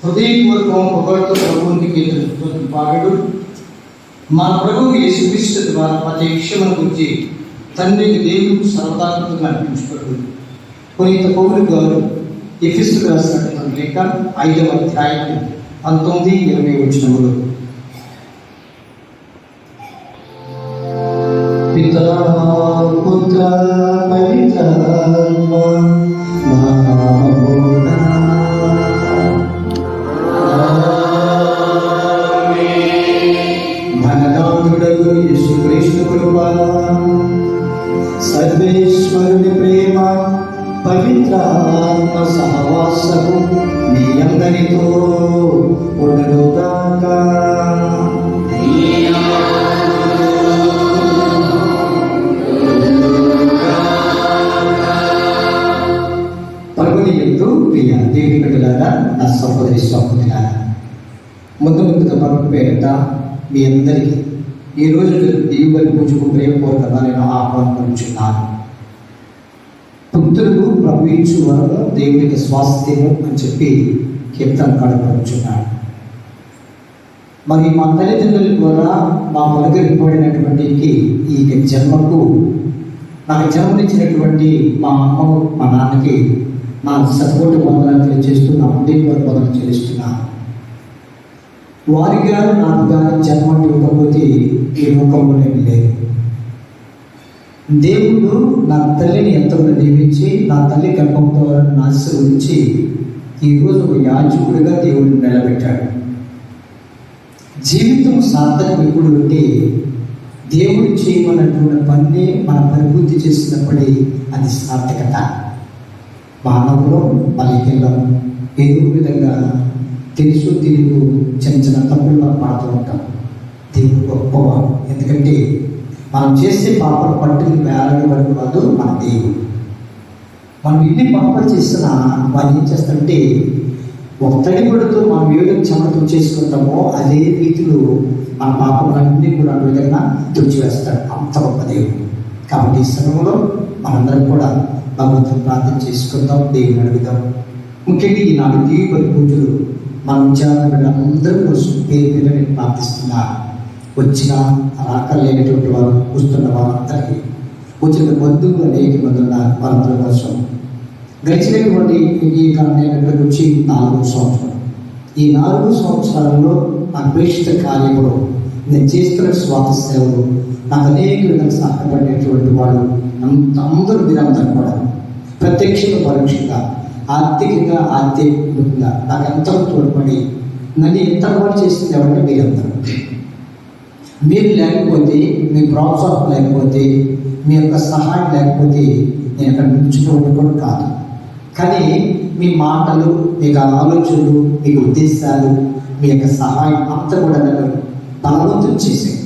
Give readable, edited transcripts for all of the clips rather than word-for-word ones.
హృదయపూర్వకం పొగడుతూ ప్రభువునికి కీర్తన పాడు. మన ప్రభువు యేసుక్రీస్తు ద్వారా ప్రతి విషయమును గురించి తండ్రికి దేవుడు సర్వదాత్మకంగా అనిపించుకోడు. పునీత పౌలు గారు ఎఫెసుకు రాసినటువంటి లేఖ 5వ అధ్యాయం 19-20 వచనములు. పితా పుత్ర పవిత్రాత్మ ధననాథుడగు యేసుక్రీస్తు కృప, సర్వేశ్వరుని ప్రేమ, పవిత్రాత్మ సహవాసము మీ అందరితో ఉండుగాక. ప్రభుని యందు ప్రియ దేవుని బిడ్డలారా, నా సహోదరి సహోదరులారా, ముందుగా ప్రభు పేరిట మీ అందరికీ ఈరోజు దేవుని పూజకు ప్రేమపూర్వకంగా నేను ఆహ్వానించున్నాను. పుత్రుడు ప్రవహించు వరకు దేవునికి స్వాస్థ్యము అని చెప్పి కీర్తన కడపడుచున్నాడు. మరి మా తల్లిదండ్రుల ద్వారా మా మొదలుపడినటువంటి ఈ జన్మకు నాకు జన్మనిచ్చినటువంటి మా అమ్మకు మా నాన్నకి నా సపోర్టు వందనాలు తెలియజేస్తూ నా హృదయపూర్వక వందనాలు చెల్లిస్తున్నాను. వారిగా నాకు కానీ జన్మ ఇవ్వకపోతే ఈ లోకంలో నేను లేదు. దేవుడు నా తల్లిని ఎంతో దీవించి నా తల్లి గర్భంతో ఆశీర్వదించి ఈరోజు ఒక యాజకుడిగా దేవుడిని నిలబెట్టాడు. జీవితం సార్థకం ఎప్పుడు అంటే దేవుడు చేయమన్నటువంటి పని మన పరిపూర్తి చేసినప్పుడే అది సార్థకత. మానవులు బలికెళ్ళం ఏదో విధంగా తెలుసు తెలుగు చిన్న చిన్న తప్పుల్లో పాడుతూ ఉంటాం. దేవుడు గొప్పవాడు. ఎందుకంటే మనం చేసే పాపలు పట్టుని వేలాడి వరకు కాదు మన దేవుడు. మనం ఎన్ని పాపాలు చేసినా వాళ్ళు ఏం చేస్తారంటే ఒక తడిపడితో మనం ఏ విధంగా చెమట చేసుకుంటామో అదే రీతిలో మన పాపలన్నీ కూడా ఆ విధంగా తుడిచివేస్తాడు. అంత గొప్ప దేవుడు. కాబట్టి ఈ సమయంలో మనందరం కూడా భగవంతుని ప్రార్థన చేసుకుందాం, దేవుని అడుగుదాం. ముఖ్యంగా ఈనాడు దీపటి పూజలు మన విచారణలందరూ కోసం పేరు మీద నేను ప్రార్థిస్తున్నా. వచ్చిన రాకలేనటువంటి వారు, వస్తున్న వారందరికీ, వచ్చిన బంధువులు అనేక మంది ఉన్న వారందరి కోసం గడిచినటువంటి ఈ నేను ఇక్కడికి వచ్చి 4 సంవత్సరాలు. ఈ 4 సంవత్సరాల్లో నా ప్రేక్షిత కార్యంలో నేను చేస్తున్న స్వార్థ సేవలు నాకు అనేక విధంగా సహాయపడినటువంటి వాడు అందరూ మీరందరూ కూడా ప్రత్యక్షంగా పరోక్షంగా ఆర్థికంగా ఆధ్యాత్మికంగా నాకు ఎంతో తోడ్పడి నన్ను ఎంత కూడా చేసింది ఎవరంటే మీరందరూ. మీరు లేకపోతే, మీ ప్రోత్సాహం లేకపోతే, మీ యొక్క సహాయం లేకపోతే నేను అక్కడ నిల్చుకోవడం కూడా కాదు. కానీ మీ మాటలు, మీకు ఆలోచనలు, మీకు ఉద్దేశాలు, మీ యొక్క సహాయం అంతా కూడా నన్ను బలవంతం చేశాయి.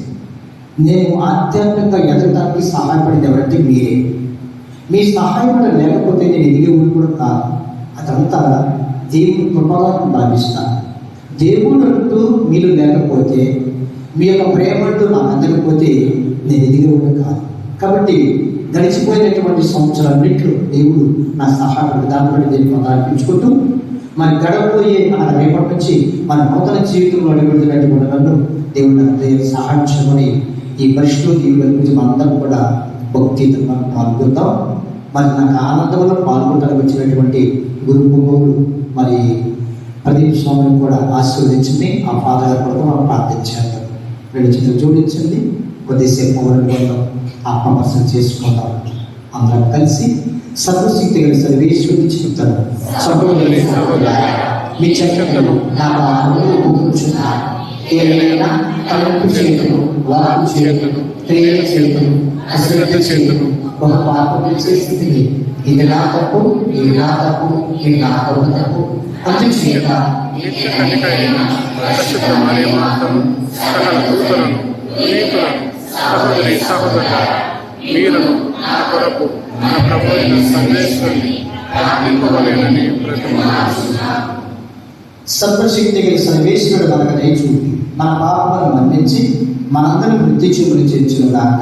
నేను ఆధ్యాత్మికంగా ఎదగడానికి సహాయపడింది ఎవరంటే మీరే. మీ సహాయం లేకపోతే నేను ఎదిగేవాడు కూడా కాదు. అదంతా దేవుని కృపగా భావిస్తాను. దేవుడు అంటూ మీరు లేకపోతే, మీ యొక్క ప్రేమ అంటూ నాకు అందకపోతే నేను ఎదిగేవాడు కాదు. కాబట్టి గడిచిపోయినటువంటి సంవత్సరాలన్నింటిలో దేవుడు నా సహాయం దాన్ని నేను అర్పించుకుంటూ మరి గడవబోయే రేపటి నుంచి మన నూతన జీవితంలో అడుగుతున్నటువంటి నన్ను దేవుడు నాకు సహాయం చేయమని ఈ పరిశుద్ధ దేవుడి గురించి మనందరం కూడా భక్తితో మనం పాల్గొందాం. మరి నాకు ఆనందంలో పాల్గొనడానికి వచ్చినటువంటి గురు పువ్వులు మరి ప్రదీప్ స్వామిని కూడా ఆశీర్వదించింది. ఆ ఫాదర్ కొరకు మనం ప్రార్థించాలి. వీళ్ళ చేతులు జోడించండి. కొద్దిసేపు పౌరులు ఆత్మపర్శన చేసుకుందాం. అందరం కలిసి సర్వశక్తి గల సర్వేశ్వరుని చెప్తాను. మీ చెట్లను ఏదైనా తలుపు చేతులు, వారు చేతులు, క్రియల చేతులు, అశ్రద్ధ చేతులు ఒక పాపం చేస్తుంది. ఇది నా తప్పు, ఇది నా తప్పు, ఇది నా తప్పు. అందుచేత నిత్య కన్యకైన పరిశుద్ధ మరియమాతను, సకల దూతలను, నీతులను, సహోదరి సహోదరులారా, మీరును నా కొరకు మన ప్రభు అయిన సర్వేశ్వరుని ప్రార్థింపవలెనని బ్రతిమాలుచున్నాను. సర్వశక్తి గల సర్వేశ్వరుడు మనకు దయచూపి మన పాపలను మన్నించి మనందరం వృద్ధి చూపులు చేర్చుగాక.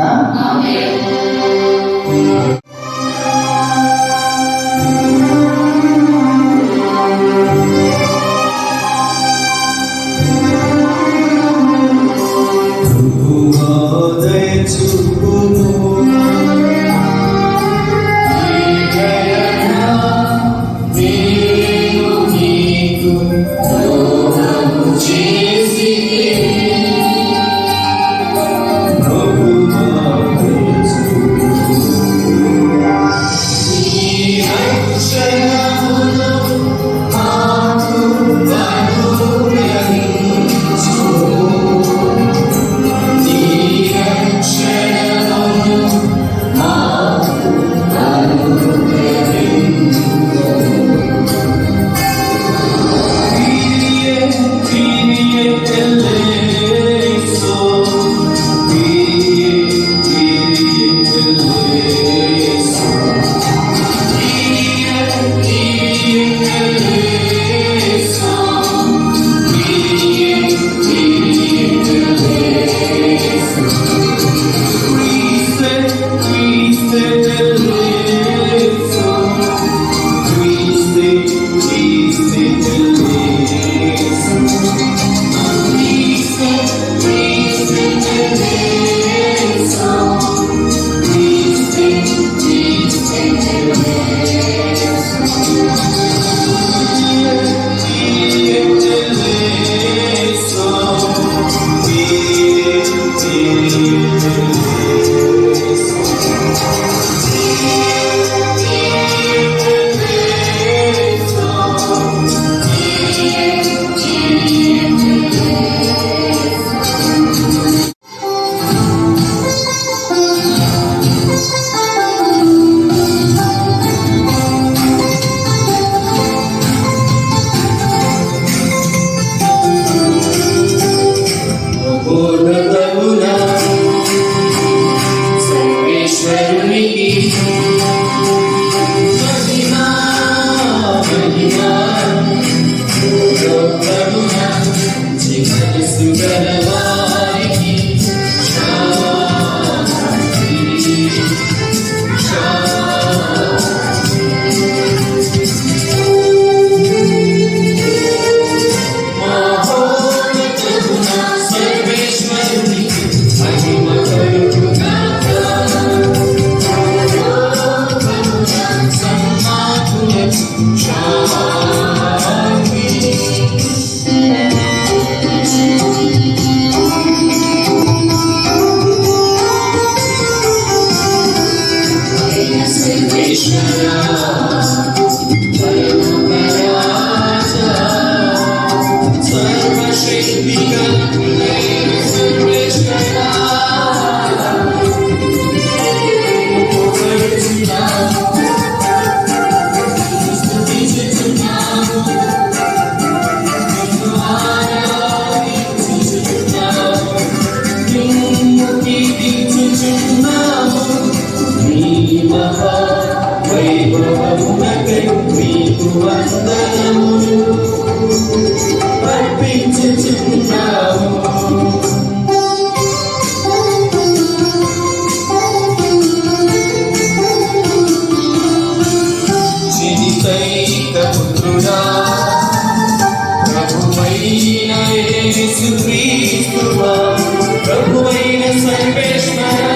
వైభవమునకై మీకు వందనములు అర్పించుచున్నాము. జనితైక పుత్రుడా ప్రభువైన యేసుక్రీస్తువా, ప్రభువైన సర్వేశ్వరా,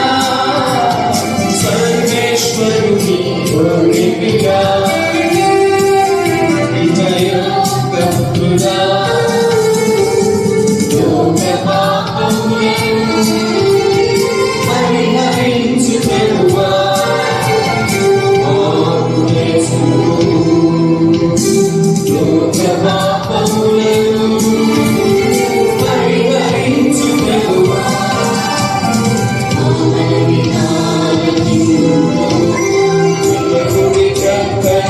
సర్వేశ్వరుని పూర్ణిగా విజయోగ పుత్రుడా, యోగ పాపములను పరిహరించు ప్రభువా, యోగ పాపములను పరిహరించు ప్రభువా, జగముని చక్కని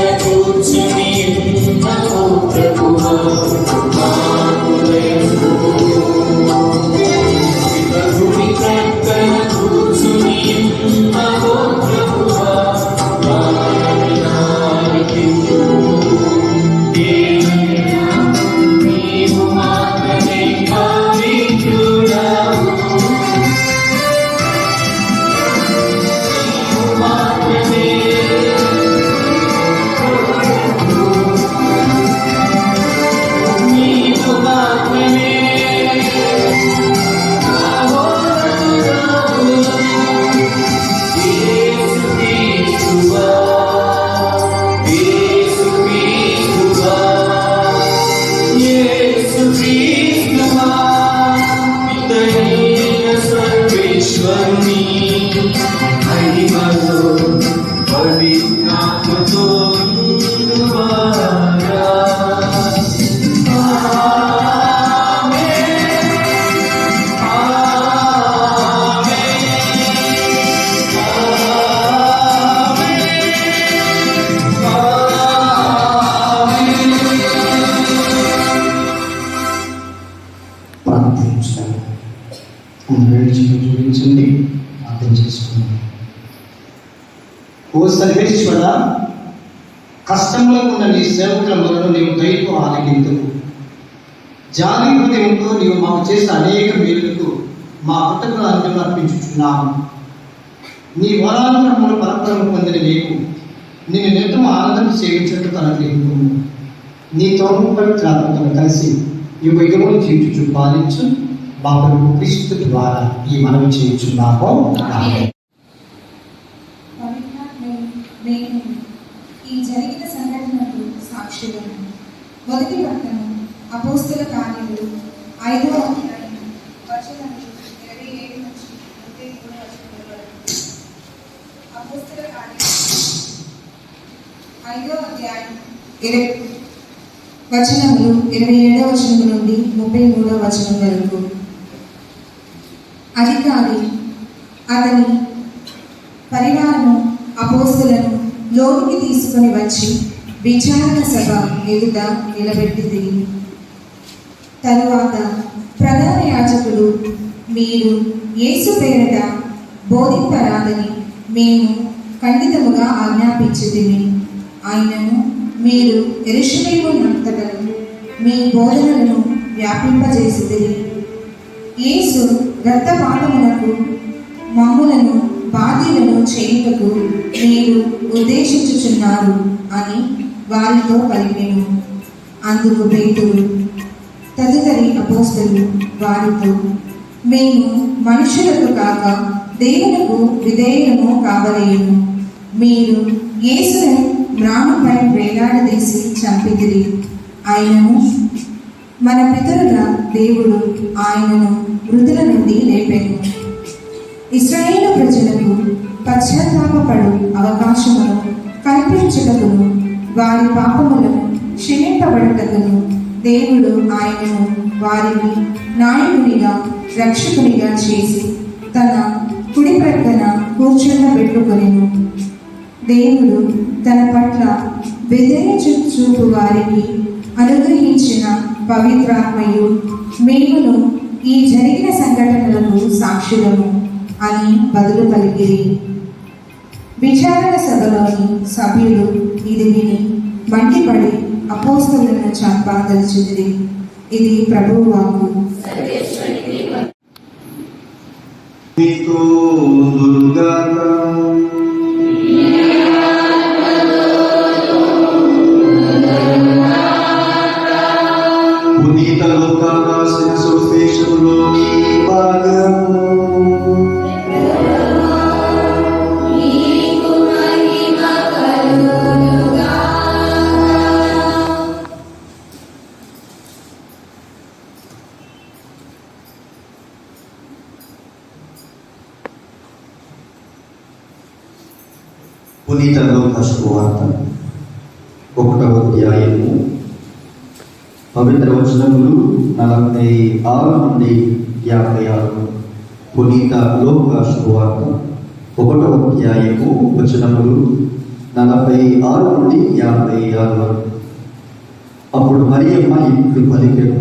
ఓ సర్వేశ్వర, కష్టంలో ఉన్న నీ సేవకుల మొదలు నీవు దయతో ఆలకిందుకు. జాలి హృదయంతో నీవు మాకు చేసిన అనేక మేలులకు మా కృతజ్ఞతలు అంజలు అర్పించుచున్నాము. నీ వరాలను పరంపరను పొందిన నీవు నిన్ను నిత్యం ఆనందం సేవించట్టు అనుగ్రహించు. నీతో పవిత్రాత్మతో కలిసి యుగ యుగములు జీవించు పాలించు మా ప్రభు క్రీస్తు ద్వారా ఈ మనవి చేయించున్నాము. మేము ఈ జరిగిన సంఘటనకు సాక్షులను. మొదటి పట్టణం అపోస్తల కార్యములు 5వ అధ్యాయం వచనములు 27 నుంచి 33 వచనముల వరకు. అపోస్తల కార్యములు 5వ అధ్యాయం వచనములు 27వ వచనం నుండి 33వ వచనం వరకు. అధికారి అతని పరివారము అపోస్తలను లోనికి తీసుకొని వచ్చి విచారణ సభ ఎదుట నిలబెట్టింది. తరువాత ప్రధాన యాజకులు, మీరు యేసు పేరిట బోధింపరాదని మేము ఖండితముగా ఆజ్ఞాపించితిమి. ఆయనను మీరు యెరూషలేము నంతటను మీ బోధనలను వ్యాపింపజేసితిరి. యేసు రక్తపాతమునకు మమ్ములను బాధ్యులను చేయుటకు మీరు ఉద్దేశించుచున్నారు అని వారితో పలికెను. అందుకు పేతురు తదుపరి అపోస్తలు వారితో, మేము మనుషులకు కాక దేవునికి విధేయులము కావలేము. మీరు యేసును మ్రానుపై వేలాడదీసి చంపితిరి. ఆయనను మన పితరుల దేవుడు ఆయనను మృతుల నుండి లేపెను. ఇశ్రాయేలు ప్రజలకు పశ్చాత్తాపపడు అవకాశమును కల్పించుటకును వారి పాపములను క్షమింపబడుటకును దేవుడు ఆయనను వారిని నాయకునిగా రక్షకునిగా చేసి తన కుడి ప్రక్కన కూర్చుండబెట్టుకొనెను. దేవుడు తన పట్ల విధేయ చూపు వారికి అనుగ్రహించిన పవిత్రాత్మయు మేమును ఈ జరిగిన సంఘటనలకు సాక్షులము అని బదులు పలికిరి. విచారణ సభలోని సభ్యులు ఇది విని మండిపడి అపోస్తలులను చంపదలిచిరి. ఇది ప్రభువు వాక్కు. పునీత లూకా రాసిన సువిశేషములోని భాగము. పునీత లూకా శుభవార్త 1వ అధ్యాయము పవిత్ర వచనములు 46 నుండి 56. పునీత లూకా శుభవార్త 1వ అధ్యాయము వచనములు 46 నుండి 56 వరకు. అప్పుడు మరియమ్మ ఇట్లు పలికెను,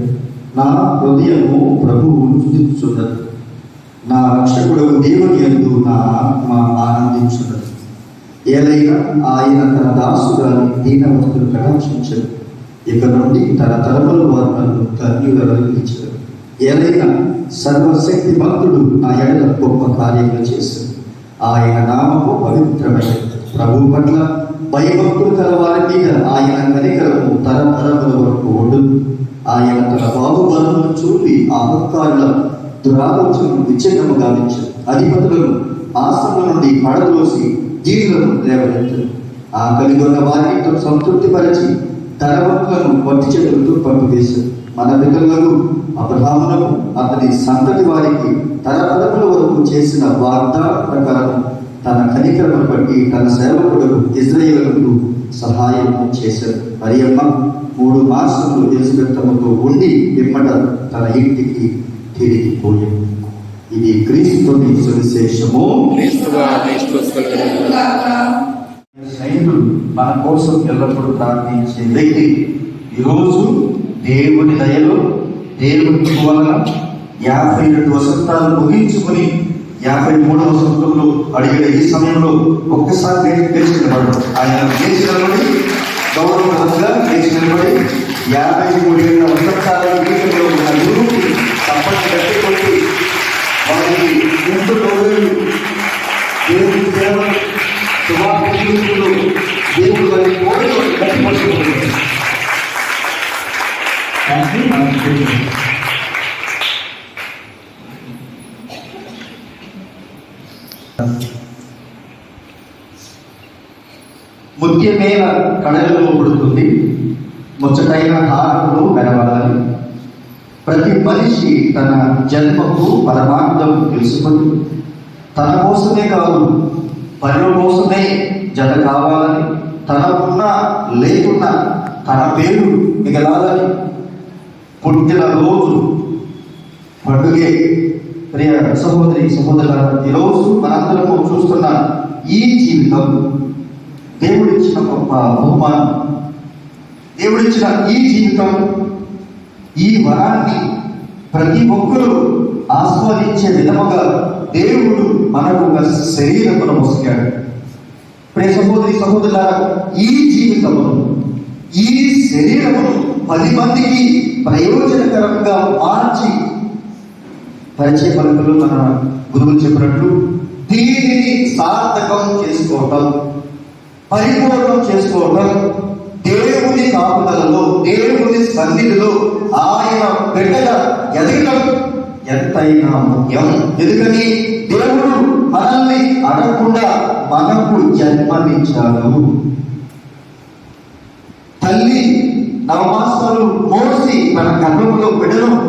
నా హృదయము ప్రభువును స్తుతించుచున్నది, నా రక్షకుడు దేవుని యందు నా ఆత్మ ఆనందించున్నది. ఏలైనా ఆయన తన దాసుగాని దీనవస్తులు కటాక్షించడు. ఇక నుండి తన తరముల వారు ధన్యులను పిలిచారు. ఏలైనా సర్వశక్తి భక్తుడు నా ఎడల గొప్ప కార్యములు చేశాడు. ఆయన నామము పవిత్రమైనది. ప్రభు పట్ల భయభక్తులు కల వారి మీద ఆయన కనికరము తరతరముల వరకు ఉండదు. ఆయన తన బాహుబలమును చూపి ఆ హక్కారుల దురాలోచనను విచ్ఛిన్నము గావించాడు. అధిపతులను ఆశ్రమం నుండి పడదోసి జీవులను లేవనెత్తడు. ఆ కలిగొన్న వారిని సంతృప్తిపరిచి ధనవంతులను వట్టి చెట్టులతో పంపివేశాడు. మన పితరులకు అబ్రహామునకు అతని సంతతి వారికి తరతరముల వరకు చేసిన వాగ్దాన ప్రకారం తన కనికరమును బట్టి తన సేవకుడు ఇశ్రాయేలుకు సహాయం చేశాడు. మరియమ్మ 3 మాసములు ఎలిజబెత్తముతో ఉండి పిమ్మట తన ఇంటికి తిరిగిపోయాడు. ఇది క్రీస్తుని సువిశేషము. సైనికుడు మన కోసం ఎల్లప్పుడూ ప్రార్థించే వ్యక్తి ఈరోజు దేవుని దయలో దేవుని వలన 52 వసంతాలు ముగించుకుని 53వ సంవత్సరంలో అడిగిన ఈ సమయంలో ఒక్కసారి లేచి నిలబడ్డాడు. ఆయన లేచి నిలబడి గౌరవప్రదంగా లేచి నిలబడి 53 ఏళ్ళ వసంతాల జీవితంలో ఉన్న గురువుకి తప్పని కట్టుకొట్టి వారికి ఎంతో గౌరవం దేవుడి సేవ సువార్త జీవితంలో దేవుడు వారి కోరిక కట్టుబడుతుంది. ముఖ్యమైన కళలలో పుడుతుంది, ముచ్చటైన హారములు వెనవాలని. ప్రతి మనిషి తన జన్మకు పరమార్థం తెలుసుకొని తన కోసమే కాదు పనుల కోసమే జత కావాలని, తనకున్నా లేకున్నా తన పేరు మిగలాలని పుట్టిన రోజు పండుగే. ప్రియ సహోదరి సహోదరుల, ఈరోజు మనందరము చూస్తున్న ఈ జీవితం దేవుడిచ్చిన గొప్ప బహుమానం. దేవుడిచ్చిన ఈ జీవితం, ఈ వరాన్ని ప్రతి ఒక్కరూ ఆస్వాదించే విధముగా దేవుడు మనకు ఒక శరీరమును మోసాడు. ప్రియ సహోదరి సహోదరుల, ఈ జీవితమును, ఈ శరీరమును 10 మందికి ప్రయోజనకరంగా మార్చి పరిచయ పలుకులు మన గురువులు చెప్పినట్లు దీనిని సార్థకం చేసుకోవటం, పరిపూర్ణం చేసుకోవటం, దేవుని కాపుదలలో, దేవుని సన్నిధిలో ఆయన బిడ్డగా ఎదగటం ఎంతైనా ముఖ్యం. ఎందుకని దేవుడు మనల్ని అడగకుండా మనకు జన్మనిచ్చాడు. తల్లి 9 మాసాలు మోసి తన గర్భంలో బిడ్డను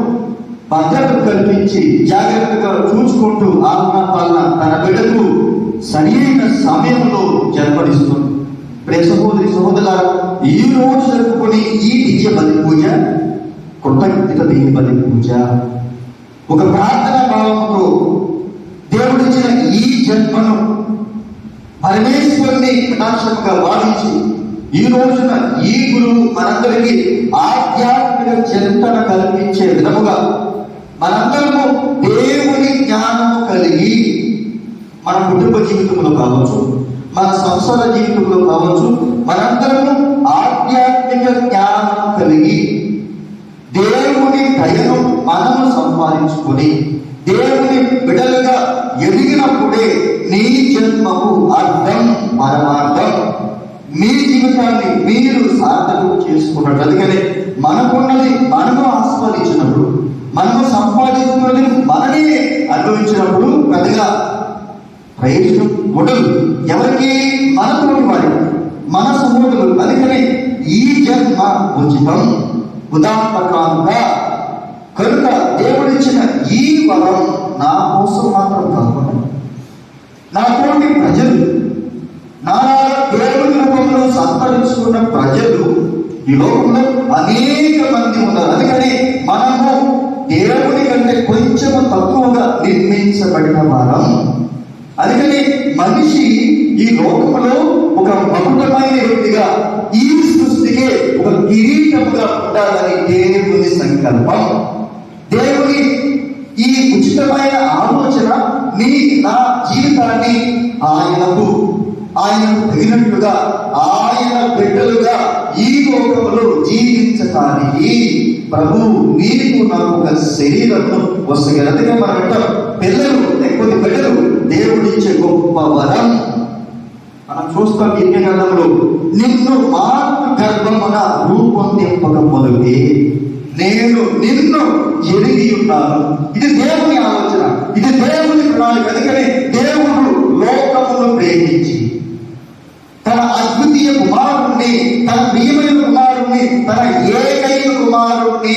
భద్రత కల్పించి జాగ్రత్తగా చూసుకుంటూ ఆత్మ పాలన తన బిడ్డకు సరైన సమయంలో జన్మనిస్తుంది. ప్రియ సహోదరి సహోదరుల, ఈ రోజు జరుపుకునే ఈ దివ్య బలి పూజ కృతజ్ఞత దివ్య బలి పూజ. ఒక ప్రార్థన భావంతో దేవుడిచ్చిన ఈ జన్మను పరమేశ్వరుని కటాక్షముగా భావించి ఈ రోజున ఈ గురువు మనందరికీ ఆధ్యాత్మిక చింతన కల్పించే విధముగా మనందరము దేవుని జ్ఞానము కలిగి మన కుటుంబ జీవితంలో కావచ్చు, మన సంసార జీవితంలో కావచ్చు, మనందరము ఆధ్యాత్మిక జ్ఞానం కలిగి దేవుని దయను మనము సంపాదించుకొని దేవుని బిడ్డలుగా ఎదిగినప్పుడే నీ జన్మకు అర్థం పరమార్థం. మీ జీవితాన్ని మీరు సార్థకం చేసుకున్నట్టు. అందుకని మనకున్నది మనము ఆస్వాదించినప్పుడు, మనము సంపాదించుకున్నది మనమే అనుభవించినప్పుడు పెద్దగా ప్రయోజనం ఉండదు. ఎవరికి? మనతోటి వారి, మన సహోదరులు. అందుకని ఈ జన్మ ఉచితం ఉదాహరణగా కనుక దేవుడిచ్చిన ఈ వరం నా కోసం మాత్రం కాకుండా నాతోటి ప్రజలు, నాలాగా దేవుని రూపంలో సంతరించుకున్న ప్రజలు ఈ లోకంలో అనేక మంది ఉన్నారు. అందుకని మనము దేవుని కంటే కొంచెం తక్కువగా నిర్మించబడిన వారం. అందుకని మనిషి ఈ లోకంలో ఒక మకుటమైన వ్యక్తిగా, ఈ సృష్టికి ఒక కిరీటముగా ఉండాలని దేవుని సంకల్పం. దేవుని ఈ ఉచితమైన ఆలోచన నీ నా జీవితాన్ని ఆయనకు తగినట్లుగా ఆయన బిడ్డలుగా ఈ లోకంలో జీవించటానికి ప్రభు నీకు నాకు ఒక శరీరము వస్తుంది. అందుకే మనం అంటాం పిల్లలు, లేకపోతే బిడ్డలు దేవుడిచ్చే గొప్ప వరం. మనం చూస్తాం యెర్మీయాలో, నిన్ను మాతృ గర్భమున రూపొందింపక మొదలుగే నేను నిన్ను ఎరిగి ఉన్నాను. ఇది దేవుని ఆలోచన, ఇది దేవుని ప్రణాళిక. అందుకని దేవుడు లోకమును ప్రేమించి తన అద్వితీయ కుమారుణ్ణి, తన ప్రియమైన కుమారుణ్ణి, తన ఏకైక కుమారుణ్ణి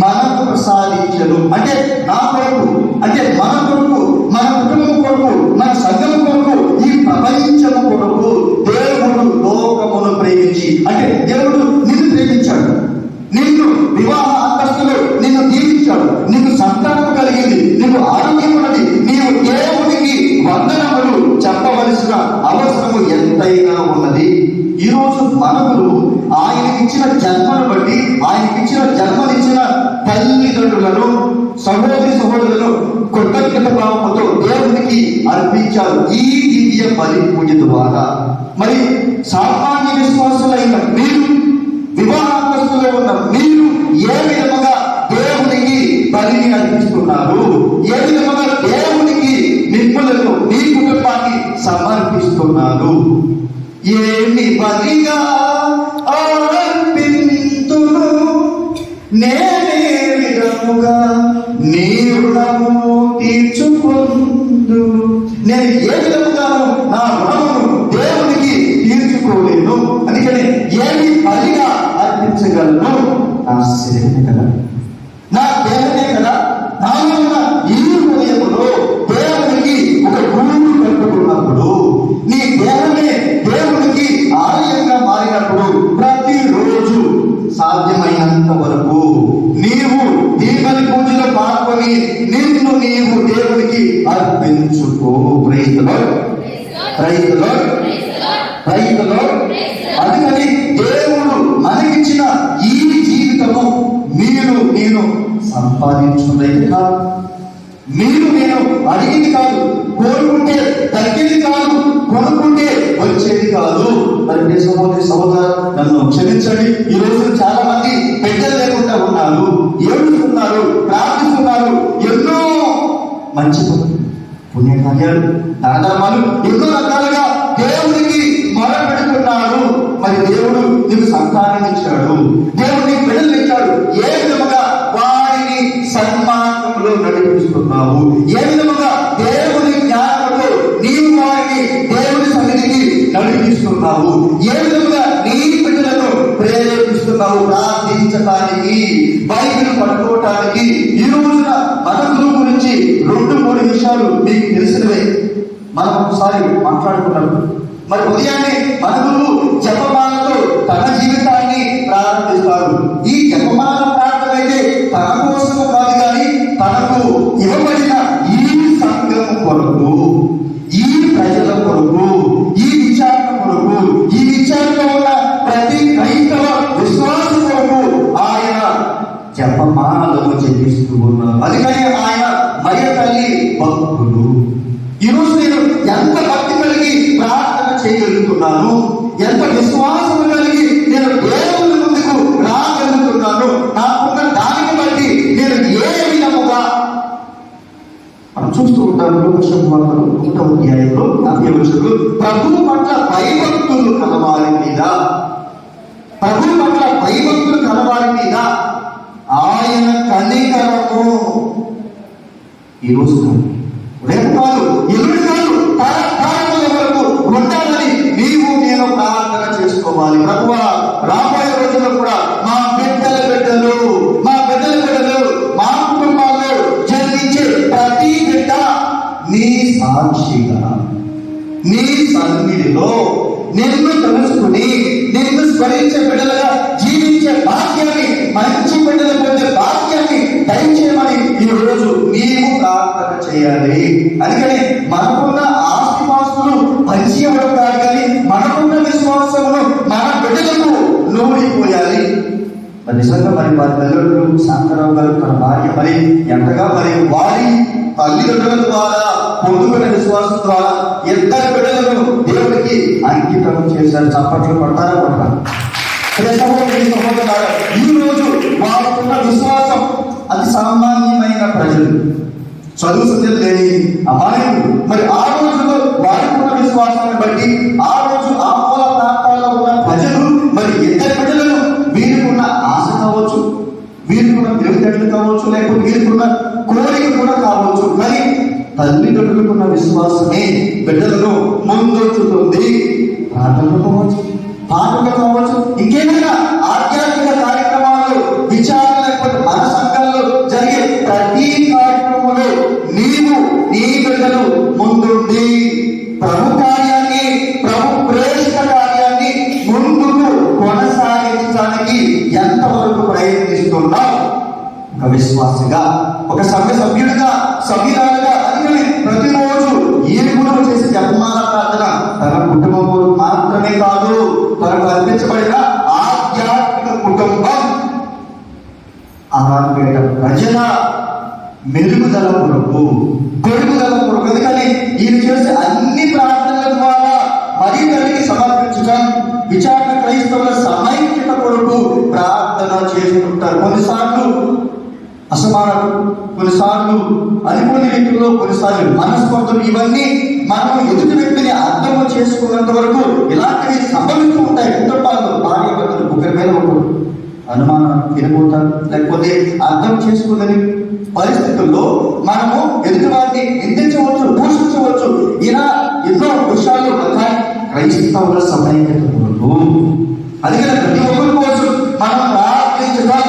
మనకు ప్రసాదించను. అంటే నా కొరకు, అంటే మన కొరకు, మన కుటుంబం కొరకు, మన సంఘం కొరకు, ఈ ప్రపంచము కొరకు దేవుడు లోకమును ప్రేమించి, అంటే దేవుడు నిన్ను ప్రేమించాడు, నిన్ను వివాహ అంతస్తులో నిన్ను దీవించాడు, నీకు సంతానం కలిగింది, నీకు ఆరోగ్యం ఉన్నది, నీవు దేవునికి వందనములు చెప్పవలసిన అవసరము ఎంతైనా ఉన్నది. ఈరోజు మనములు ఆయనకిచ్చిన జన్మను బట్టి, ఆయనకిచ్చిన జన్మనిచ్చిన తల్లిదండ్రులను, సహోదరులను కృతజ్ఞత భావంతో దేవునికి అర్పించారు ఈ దివ్య బలి పూజ ద్వారా. మరి సామాన్య విశ్వాసులైన మీరు, వివాహాంతస్తులో ఉన్న మీరు ఏ విధముగా దేవునికి బలిని అర్పిస్తున్నారు? ఏ విధముగా దేవునికి మిమ్మలను, మీ కుటుంబాన్ని సమర్పిస్తున్నారు? ఏమి బలిగా అర్పింతును, నేనే విధముగా నీ రుణము తీర్చుకొందు. నేను ఏ విధముగాను నా రుణమును దేవునికి తీర్చుకోలేను. అందుకని ఏమి బలిగా అర్పించగలను? నా శరీరమే కదా, నా దేహమే కదా. నాలో ఉన్న ఈ హృదయములో దేవునికి ఒక గూడు కట్టుకున్నప్పుడు, నీ దేహమే దేవునికి ఆలయంగా మారినప్పుడు, ప్రతిరోజు సాధ్యమైనంత వరకు నీవు ఈ బలి పూజలో పాల్గొని నిన్ను నీవు దేవునికి అర్పించుకో. రైతులో అందుకని దేవుడు మనకిచ్చిన ఈ జీవితము మీరు నేను సంపాదించుకునేది కాదు, మీరు నేను అడిగింది కాదు, కోరుకుంటే తగ్గేది కాదు, కొనుక్కుంటే వచ్చేది కాదు. మరి సహోదర నన్ను క్షమించండి, ఈ రోజు చాలా మంది బిడ్డలు లేకుండా ఉన్నారు, ఏడుస్తున్నారు, ప్రార్థిస్తున్నారు, ఎన్నో మంచి పుణ్యకార్యాలు, దానధర్మాలు ఎన్నో రకాలుగా దేవుడికి మొరపెడుతున్నారు. మరి దేవుడు నీకు సంతానం ఇచ్చాడు, దేవుడు నీకు బిడ్డలు ఇచ్చాడు. ఏ విధముగా వారిని సన్మార్గంలో నడిపిస్తున్నావు? ఏ విధముగా దేవుని జ్ఞానంలో నీవు వారిని దేవుని సన్నిధికి నడిపిస్తున్నావు? ఏ విధముగా నీ బిడ్డలను ప్రేరేపిస్తున్నావు ప్రార్థించడానికి, బైబిల్ పట్టుకోవటానికి? ఈ రోజున మన గురువు గురించి 2-3 విషయాలు మీకు తెలిసినవే. మనం ఒకసారి మాట్లాడుకున్నాం. మరి ఉదయాన్నే మన గురువు జపమాలతో తన జీవితాన్ని ప్రారంభిస్తారు. ఈ జపమాల ప్రార్థన అయితే తన కోసం కాదు, కానీ తనకు ఇవ్వబడిన ఈ సంఘం కొరకు, ఈ ప్రజల కొరకు, ఈ విచారణ కొరకు, ఈ విచారణలో ఉన్న ప్రతి క్రైస్తవ విశ్వాసం కొరకు ఆయన జపమాలను జపిస్తూ ఉన్నారు. అందుకని ఆయన మరియ తల్లి భక్తుడు. ఈరోజు నేను ఎంత భక్తి కలిగి ప్రార్థన చేయగలుగుతున్నాను, ఎంత విశ్వాసం కలిగి నేను దేవుని ముందుకు రాగలుగుతున్నాను, నాకున్న దానిని బట్టి నేను ఏ విధముగా మనం చూస్తూ ఉంటాము. లోకశుభవార్తలు 1వ అధ్యాయంలో 40వ వచనంలో ప్రభువు పట్ల భయభక్తులు కలవారి మీద, ప్రభువు పట్ల భయభక్తులు కలవారి మీద ఆయన కనికరము ఈ రోజు కాదు, రేపు కాదు, ఎల్లుండి కాదు, తరతరాల వరకు ఉండాలని నీవు నేను ప్రార్థన చేసుకోవాలి. ప్రభువా, రాబోయే రోజుల్లో కూడా మా బిడ్డల బిడ్డలు, మా కుటుంబాల్లో జన్మించే ప్రతి బిడ్డ నీ సాక్షిగా, నీ సన్నిధిలో నిన్ను తెలుసుకుని నిన్ను స్మరించే బిడ్డలుగా జీవించే భాగ్యాన్ని, మంచి బిడ్డల పొందే భాగ్యాన్ని దయచేయమని ఈ రోజు నీవు ప్రార్థన చేయాలి. అందుకని మనకున్న ఆస్తిపాస్తులు పంచి ఇవ్వడం కాదు, కానీ మనకున్న విశ్వాసమును మన బిడ్డలకు నూరిపోయాలి. మరి నిజంగా మరి వారి తల్లిదండ్రులు శాంతరావు గారు తన భార్య మరి ఎంతగా మరి వారి తల్లిదండ్రుల ద్వారా పొందుకున్న విశ్వాసం ద్వారా 2 బిడ్డలను దేవుడికి అంకితం చేశారు. చప్పట్లు పడతారా పడతారు? ఈ రోజు వారికున్న విశ్వాసం అతి సామాన్యమైన ప్రజలు, చదువు సంధ్యలు లేని అమాయకులు. మరి ఆ రోజుల్లో వారికున్న విశ్వాసాన్ని బట్టి ఆ రోజు ఆ మూల ప్రాంతాల్లో ఉన్న ప్రజలు మరి 2 బిడ్డలను, వీరికున్న ఆశ కావచ్చు, వీరికున్న తెలివితేటలు కావచ్చు, లేకపోతే వీరికున్న కోరిక కూడా కావచ్చు, కానీ తల్లిదండ్రులకున్న విశ్వాసమే బిడ్డలను ముందొచ్చుతుంది. ప్రార్థనలు కావచ్చు, పాటలు కావచ్చు, ఇంకేమైనా ఆధ్యాత్మిక కార్యక్రమాలు, విచారణ, లేకపోతే మన సంఘాల్లో జరిగే ప్రతి కార్యక్రమంలో నీవు నీ బిడ్డలు ముందుండి ప్రభు కార్యాన్ని, ప్రభు ప్రేషిత కార్యాన్ని ముందుకు కొనసాగించడానికి ఎంతవరకు ప్రయత్నిస్తున్నావు? ఒక విశ్వాసగా, ఒక సభ్యుడిగా, సభ్యురాలుగా. అందుకని ప్రతిరోజు ఈ గురువు చేసే జపమాల ప్రార్థన తన కుటుంబం మాత్రమే కాదు, తనకు అర్పించబడిన ఆధ్యాత్మిక కుటుంబం, అలాంటి ప్రజల మెరుగుదల కొరకు విచారణ క్రైస్తవుల సమైక్యత కొరకు ప్రార్థన చేసుకుంటారు. కొన్నిసార్లు అసమానత, కొన్నిసార్లు అనుకోని వ్యక్తుల్లో, కొన్నిసార్లు మనస్పర్ధలు, ఇవన్నీ మనం ఎదుటి వ్యక్తిని అర్థం చేసుకున్నంత వరకు ఇలాంటివి సంభవిస్తూ ఉంటాయి. కుటుంబాల్లో భార్య భర్తలు ఒకరి మీద ఒకరు అనుమానం తినబోతారు, లేకపోతే అర్థం చేసుకునే పరిస్థితుల్లో మనము ఎదుటి వారిని నిందించవచ్చు, దూషించవచ్చు. ఇలా ఎన్నో విషయాలు ఉన్నాయి. క్రైస్తవుల సమైక్యత కొరకు అందుకని ప్రతి ఒక్కరి కోసం మనం ప్రార్థించడం,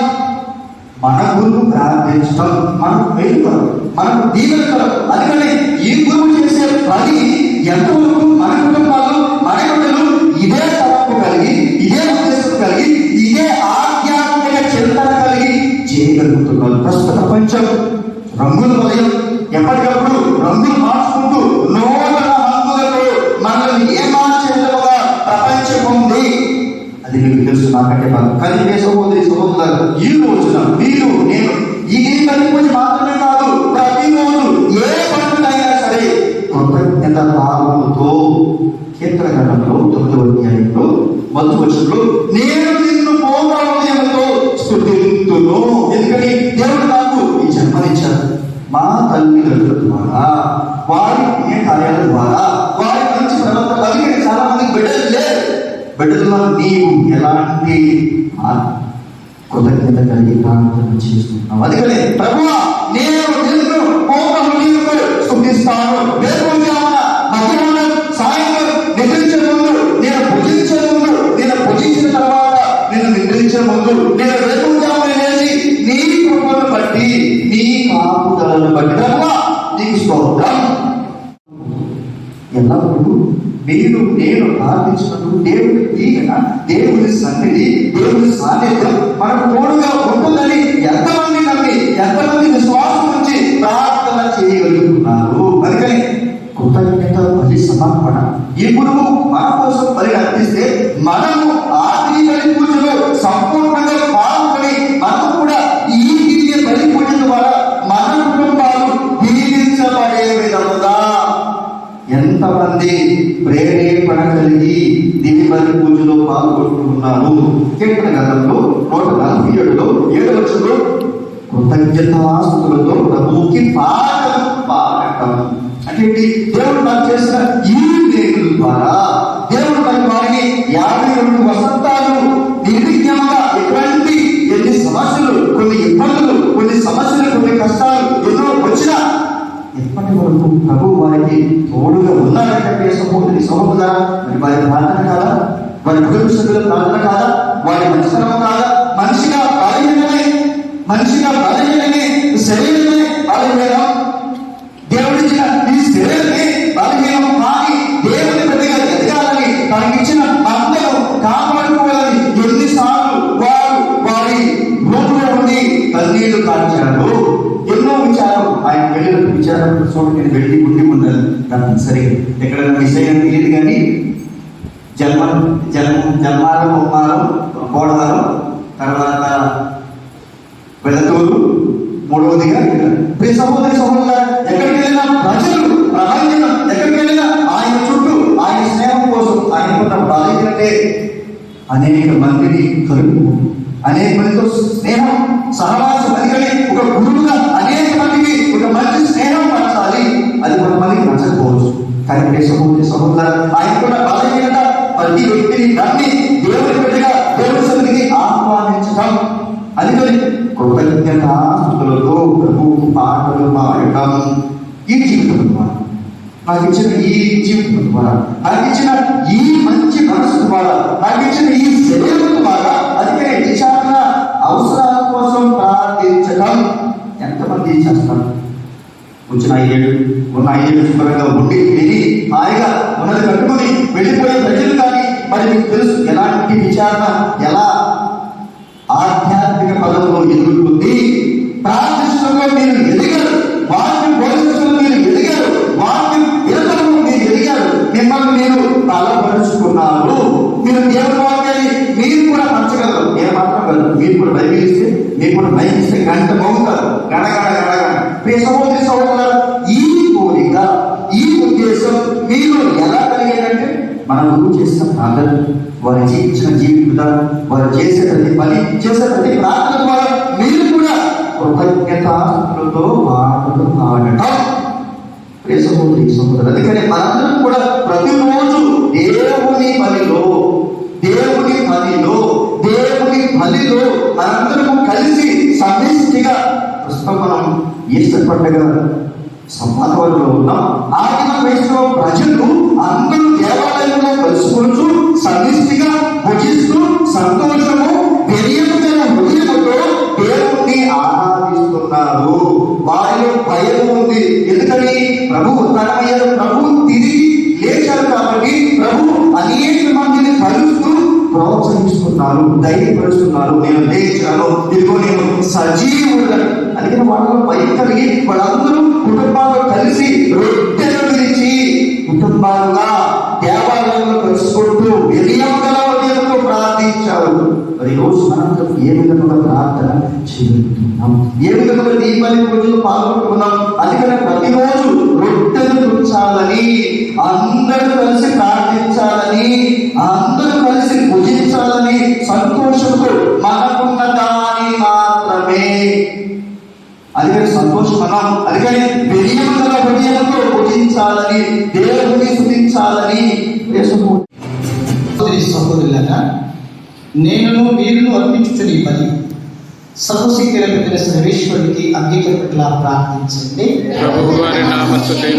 మన గురువు ప్రార్థించడం మనకు మేలుకరం, మనకు దీవెనకరం. అందుకని ఈ గురువు చేసే పని ఎంతవరకు మన కుటుంబాలు, మన బిడ్డలు ఇదే తలంపు కలిగి, ఇదే ఉద్దేశం కలిగి, ఇదే ఆధ్యాత్మిక చింతన కలిగి చేయగలుగుతున్నారు. ప్రస్తుత ప్రపంచం రంగుల వలయం ఎప్పటికప్పుడు రంగులు మార్చుకుంటూ నూతన రంగులతో మనల్ని ఏమార్చేందుగా ప్రపంచం ఉంది. అది మీకు తెలుసు, నాకంటే బాగా. కానీ సహోదరి సహోదరులు, ఈ రోజున మీరు నేను ఈ కలిపి మాత్రమే కాదు, ప్రతిరోజు ఏ పండుగైనా సరే కృతజ్ఞత భావముతో కీర్తనకాండంలో 9వ అధ్యాయంలో 1వ వచనంలో నేను నిన్ను పూర్ణ హృదయంతో స్తుతింతును. ఎందుకని దేవుడు నాకు ఈ జన్మనిచ్చారు. మా తల్లిదండ్రుల ద్వారా, వారి పుణ్య కార్యాల ద్వారా, వారి మంచి ప్రవర్తన. అందుకని చాలా మందికి బిడ్డలు లేరు. బిడ్డల్లో నీవు ఎలాంటి కృతజ్ఞత కలిగి ప్రార్థన చేస్తున్నావు. అందుకనే ప్రభువా నేను నిన్ను పూర్ణ హృదయంతో స్తుతిస్తాను. మధ్యాహ్నం, సాయంత్రం నిద్రించే ముందు, నేను భుజించే ముందు, నేను భుజించిన తర్వాత, నేను నిద్రించే ముందు, నేను వేకువజామున లేచి నీ కృపను బట్టి, నీ కాపుదలను బట్టి ప్రభువా నీకు స్తోత్రం. ఎల్లప్పుడూ మీరు నేను ప్రార్థించినప్పుడు దేవుడి దీవెన, దేవుడి సన్నిధి, దేవుడి సాన్నిధ్యం మనకు తోడుగా ఉంటుందని ఎంతమంది నమ్మి, ఎంతమంది విశ్వాసం నుంచి ప్రార్థన చేయగలుగుతున్నారు. అందుకని కృతజ్ఞత బలి సమర్పణ. ఈ గురువు మన కోసం బలి అర్పిస్తే మనము ఆఖరి బలి పూజలో సంపూర్ణంగా పాల్గొని మనము కూడా ఈ దివ్య బలి పూజ ద్వారా మన కుటుంబాలు దీవించబడే విధంగా ఎంతమంది ప్రేరేపణ కలిగి దివ్య బలి పూజలో పాల్గొంటున్నారు. కీర్తన గ్రంథంలో 147లో 7వ వచనంలో కృతజ్ఞతాస్తులతో ప్రభువుకి పాటలు పాడటం అంటే దేవుడు నాకు చేసిన ఈ మేలుల ద్వారా దేవుడు తన వారిని 52 వసంతాలు నిర్విఘ్నంగా ఎటువంటి ఎన్ని సమస్యలు, కొన్ని ఇబ్బందులు, కొన్ని సమస్యలు, కొన్ని కష్టాలు ఎన్నో వచ్చినా ఎప్పటి వరకు ప్రభు వారికి తోడుగా ఉన్నారంటే సహోదరి సహోదరుల మరి వారి ప్రార్థన కాదా, వారి కుటుంబ సభ్యుల ప్రార్థన కాదా, వారి మంచితనం కాదా? మనిషిగా బలహీనమే శరీరమే బలహీనం. దేవుడిచ్చిన ఈ శరీరమే బలహీనం. కానీ దేవుని ప్రతిగా ఎదగాలని, తనకిచ్చిన భక్తులు కాపాడుకోవాలని ఎన్నిసార్లు వారు వారి రూపంలో ఉండి కన్నీళ్లు కాల్చారు. ఎన్నో విచారం ఆయన వెళ్ళిన విచారం చూడండి. నేను వెళ్ళి ఉండి ఉండాలి సరే, ఎక్కడైనా మిస్ అయ్యాను తెలియదు. కానీ జన్మాలు బొమ్మాలు కోడవరం, తర్వాత వెళతూరు, మూడవదిగా ప్రియ సహోదరి సహోదరుల, ఎక్కడికి వెళ్ళినా ప్రజలు, ప్రపంచం ఎక్కడికి వెళ్ళినా ఆయన చుట్టూ ఆయన స్నేహం కోసం ఆయనకున్న బాధ్యతే అనేక మందిని కలుపు, అనేక మందితో స్నేహం సహవాసం. అందుకని ఒక గురువుగా అనేక మందికి ఒక మంచి స్నేహం పంచాలి. అది కొంతమందికి నచ్చకపోవచ్చు. కానీ ప్రియ సహోదరి సహోదరుల, ఆయనకున్న బలహీనత ప్రతి వ్యక్తిని నమ్మి దేవుడి బిడ్డగా దేవుడి సన్నిధికి ఆహ్వానించడం. అందుకని కృతజ్ఞతాస్తులతో ప్రభువుకి పాటలు పాడటం. ఈ జీవితం ద్వారా నాకు ఇచ్చిన ఈ జీవితం ద్వారా, నాకు ఇచ్చిన ఈ మంచి మనసు ద్వారా, నాకు ఇచ్చిన ఈ శరీరం ద్వారా, అందుకనే విచారణ అవసరాల కోసం ప్రార్థించడం. ఎంతమంది చేస్తారు? వచ్చిన 5 ఏళ్ళు శుభ్రంగా ఉండి విని హాయిగా ఉన్నది కట్టుకుని వెళ్ళిపోయే ప్రజలు. కానీ మరి మీకు తెలుసు ఎలాంటి విచారణ ఎలా ఆధ్యాత్మిక పదంలో ఎదుగుతుంది. ప్రార్థించడంలో మీరు ఎదిగారు, వాక్యం బోధించడంలో మీరు ఎదిగారు, వాక్యం వినడంలో మీరు ఎదిగారు, మిమ్మల్ని మీరు బలపరుచుకున్నారు. మీరు దేవుని వాక్యాన్ని మీరు కూడా పంచగలరు. నేను మాత్రం కలరు. మీరు కూడా బైబిల్ ఇస్తే, మీరు కూడా బైబిల్ ఇస్తే గంట మోగుతారు, గడగడ. ప్రియ సహోదరి సహోదరుల, ఈ కోరిక, ఈ ఉద్దేశం మీరు ఎలా కలిగేదంటే, మనం గురువు చేసిన ప్రార్థన, వారు జీవించిన జీవిత విధానం, వారు చేసే ప్రతి పని, చేసే ప్రతి ప్రార్థన ద్వారా మీరు కూడా కృతజ్ఞతతో మాటలు ఆడటం సముద్రం. అందుకని మనందరం కూడా ప్రతిరోజు దేవుని పనిలో మనందరము కలిసి సమిష్టిగా ప్రస్తుతం మనం ఈస్టర్ పండుగ సంపాదనలో ఉన్నాం. ఆయన క్రైస్తవ ప్రజలు అందరూ దేవాలయంలో కలుసుకుంటూ సమిష్టిగా భుజిస్తూ సంతోషము పెరిగిన హృదయంతో దేవుణ్ణి ఆరాధిస్తున్నారు. వారిలో భయం ఉంది. ఎందుకని ప్రభు తనమయ్యారు, ప్రభు తిరిగి లేచారు కాబట్టి ప్రభు అనేక మందిని కలుస్తూ ప్రోత్సహిస్తున్నారు, ధైర్యపరుస్తున్నారు. నేను లేచాను, ఇదిగో నేను సజీవుడు. అందుకని వాళ్ళలో భయం కలిగి వాళ్ళందరూ కుటుంబాలు కలిసి రొట్టెలు విరిచి కుటుంబాలుగా దేవాలయంలో కలుసుకుంటూ వినయంతో ప్రార్థించారు. మరి రోజు మనందరం ఏ విధంగా ప్రార్థన చేస్తున్నాం, ఏ విధంగా దీపావళి పూజలు పాల్గొంటున్నాం. అందుకని ప్రతిరోజు రొట్టెలు తుంచాలని, అందరూ కలిసి ప్రార్థించాలని, అందరూ కలిసి పూజించాలని సంతోషంతో మనకున్న దాని మాత్రమే. అందుకని సంతోషం అన్నాం. అందుకని హృదయంతో పూజించాలని, దేవుని స్తుతించాలని. సహోదరులారా, నేను మీరును అర్పించుచున్న ఈ పని సర్వశక్తిని పెట్టిన సర్వేశ్వరుడికి అంగీకరించట్లా ప్రార్థించండి. ప్రభువు వారి నామస్తుతి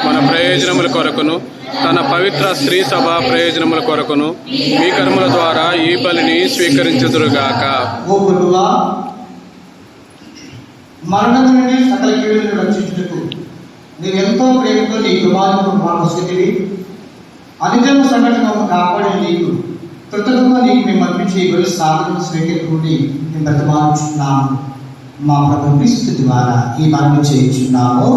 మన ప్రయోజనముల కొరకును, తన పవిత్ర స్త్రీ సభ ప్రయోజనముల కొరకును మీ కర్మల ద్వారా ఈ బలిని స్వీకరించుదురుగాక. ఓ గురువా, మరణం నుండి సకల కీడులను రక్షించుటకు నీవెంతో ప్రేమతో నీ కుమారుడు మానసివి అనుదిన సంఘటనను కాపాడే నీకు కృతజ్ఞతగా నీకు మేము అర్పించి ఈ సాధన స్వీకరించుకుని మేము బ్రతమాలుచున్నాము. మా ప్రభు క్రీస్తు ద్వారా ఈ మనవి చేయించున్నాము.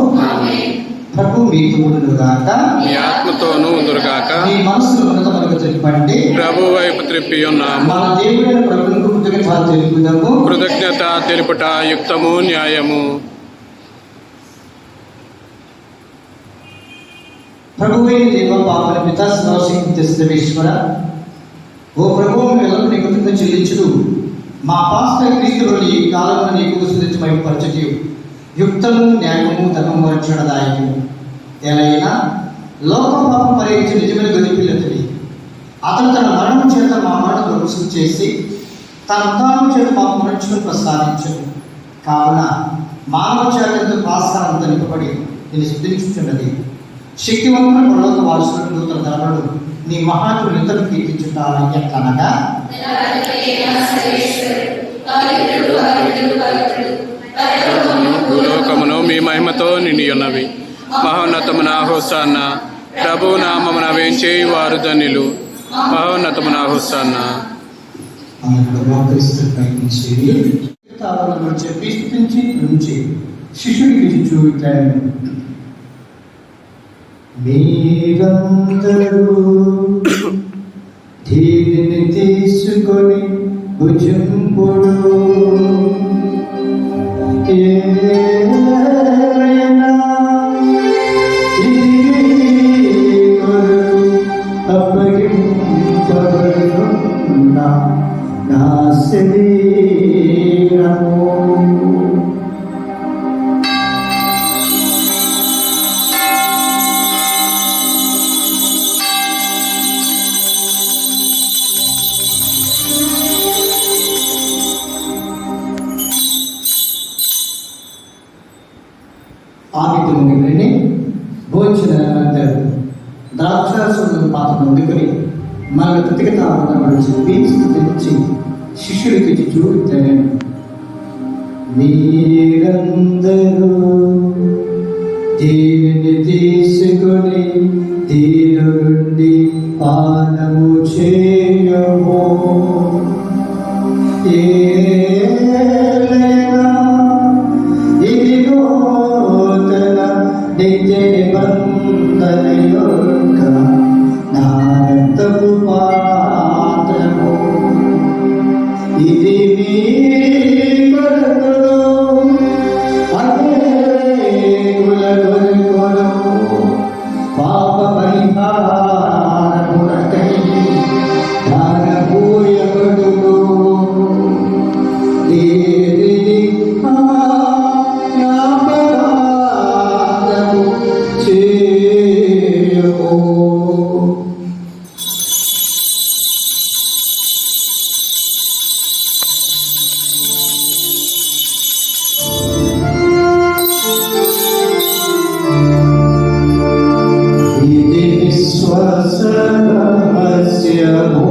ప్రభు మీతో ఉండుగాక, మీ ఆత్మతోనూ ఉండుగాక. మీ మనసును ఉన్నతములకు చెప్పండి. ప్రభు వైపు త్రిప్పి ఉన్నాము. మన దేవుడైన ప్రభువుకు కృతజ్ఞత తెలుపుదాము. కృతజ్ఞత తెలుపుట యుక్తము, న్యాయము. ప్రభువైన దేవ, పాపల పిత, సర్వశక్తి సర్వేశ్వర, ఓ ప్రభువు మేము నీ కృతజ్ఞత చెల్లించుడు. మా పాస్టర్ క్రీస్తులోని ఈ కాలంలో నీకు సుధించి మైపరచు యుక్తము, న్యాయము, ధర్మము, రక్షణదాయకము. ఎలాగైనా లోక పాపం పరిహరించి నిజమైన గొనిపిల్లతడి అతను తన మరణం చేత మా మరణం రుసులు చేసి తన ఉద్ధానం చేత మా మరణులను ప్రసాదించను. కావున మానవ చేతంతో పాస్కారం తెలుపబడి నేను స్తుతించుచున్నది. శక్తివంతుల పరలోక వారసులను నూతన ధర్మలు నీ మహాత్ములు నితరు కీర్తించుట ఎట్లనగా, భూలోకమును మీ మహిమతో నిండి ఉన్నవి. మహోన్నతమున హోసాన్న. ప్రభు నామమున వేంచే వారు ధన్యులు. మహోన్నతమున హోసాన్న. చెప్పి స్థుతించి నుంచి శిష్యుడికి చూపాను. మీరందరూ దీనిని తీసుకొని భుజింపుడు. అప్పగింపబడుతున్న నా శరీరము. ఆగితుని భోజన ద్రాక్షారసం పాత్ర వండుకొని మన ప్రతిగత చెప్పి స్థుతించి శిష్యుడికి చూపుతాను. మీరందరూ దీనిని తీసుకొని దీని నుండి పానము చేయము. ఇది నూతన నిత్య నిబంధన యొక్క నా రక్తపు పాత్రము. ఇది మీ కొరకును అనేకుల కొరకును పాప పరిహార ఇది విశ్వాస రహస్యము.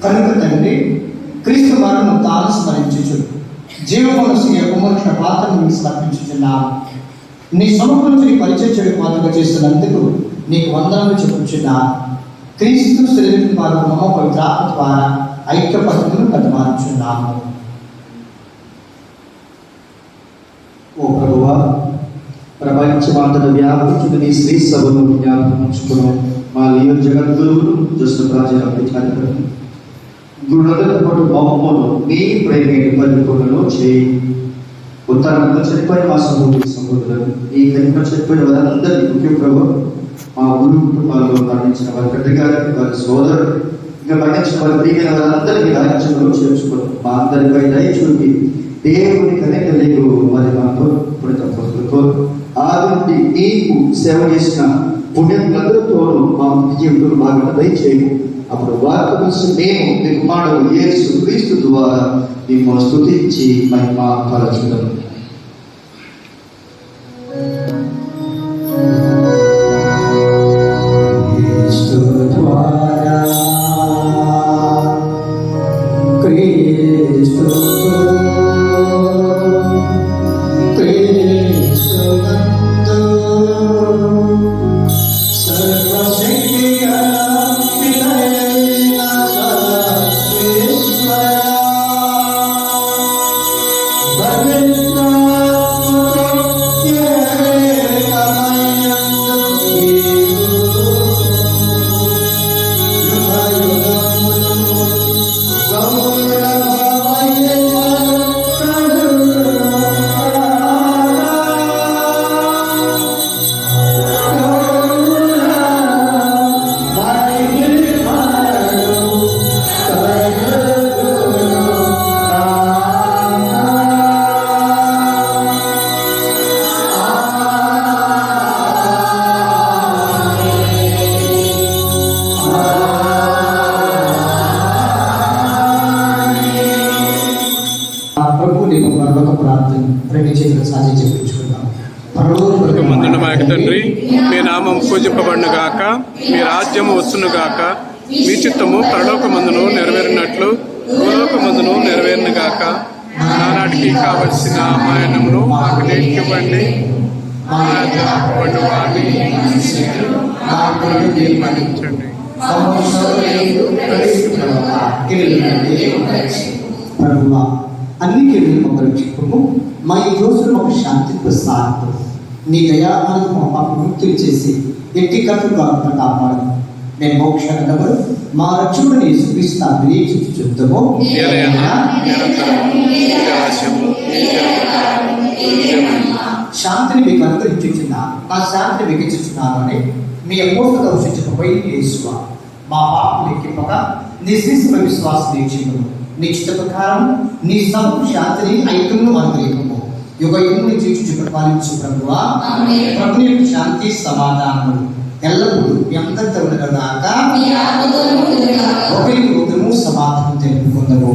కనుక తండ్రి, క్రీస్తు మరణము తాను స్మరించుచు జీవమనసు కుమరుష పాత్రను మీకు సమర్పించుచున్నాము. నీ సముఖంలో నీ పరిచయ చెడు పాత్రగా చేస్తున్నందుకు నీకు వందనలు చెప్పుచున్నాను. క్రీస్తు శరీరం ద్వారా మహో పవిత్రాత్మ ద్వారా ఐక్య పద్ధతులు బతిమాలుచున్నాము. ఓ ప్రభువా, ప్రపంచమంతట వ్యాపించిన నీ శ్రీ సభను జ్ఞాపకం ఉంచుకున్నాం. మా నియోజకవర్గంలో దుష్ట ప్రాచీన విచారకులను గుణదల పాటు బొమ్మను నీ ప్రేమేటి పరిపూర్ణలో చేయి. ఉత్తరంలో చనిపోయిన మా సహోదరులను ఈ కలిగిన చనిపోయిన వారందరినీ ముఖ్య ప్రభు మా ఊరు కుటుంబాల్లో మరణించిన వారి పెద్ద గారికి, వారి సోదరులు, ఇంకా మరణించిన వారి ప్రియమైన వారందరికీ రాజ్యంలో చేర్చుకోవడం మా అందరిపై దయ చూపి దేవుని కనికలేగు వారి మాతో పుణ్యతత్వతో ఆది నుండి నీకు సేవ చేసిన పుణ్యములందరితోనూ మా జీవితంలో భాగంగా దయచేయము. అప్పుడు వారితో కలిసి మేము నీకు మానవు యేసు క్రీస్తు ద్వారా మిమ్మల్ని స్తుతించి మహిమ పరచుదాం. క్రీస్తు ద్వారా, క్రీస్తుతో, క్రీస్తునందు సర్వశక్తిగల పితయైన సర్వేశ్వరా, పవిత్రాత్మతో ఏకమయ్యందు నీకు యుగయుగములు ప్రభు నీకు పరలోక ప్రార్థన రెండు చేతులు సాధి చెప్పించుకుందాం. ముందున్న మా యొక్క తండ్రి, మీ నామం పూజింపబడును గాక, మీ రాజ్యము వచ్చును గాక, మీ చిత్తము పరలోకమందును నెరవేరినట్లు భూలోకమందును నెరవేరును గాక. నానాటికి కావలసిన మాయనమును మాకు నేర్చుకోండి. మా పడు వారిని మన్నించండి. ప్రభువా, అన్ని కీడులను ఒక రక్షింపు, మా ఈ రోజులు ఒక శాంతి ప్రసాదం, నీ దయాలను మా పాప ముక్తులు చేసి ఎట్టి కట్టులు కాకుండా కాపాడు. మేము మోక్షణము మా రక్షకుడిని యేసుక్రీస్తు అభినయించి చెప్తాము. శాంతిని మీకు అనుగ్రహించుచున్నాను, నా శాంతిని మీకు ఇచ్చుచున్నాను అని మీ అపోస్తలుగా సూచించకపోయి యేసువా, మా పాపం లెక్కింపగా నీ శ్రీశ్వ విశ్వాసం నేర్చుకును. నీ చిత్త ప్రకారం నీ సభకు శాంతిని ఐక్యంలో అనుగ్రహింపము. యుగ యుగముని జీవించు పరిపాలించు ప్రభువా, ప్రభుని యొక్క శాంతి సమాధానములు ఎల్లప్పుడూ మీ అందరితో ఉండగాక, ఒకరికి ఒకరు సమాధానం తెలుపుకుందము.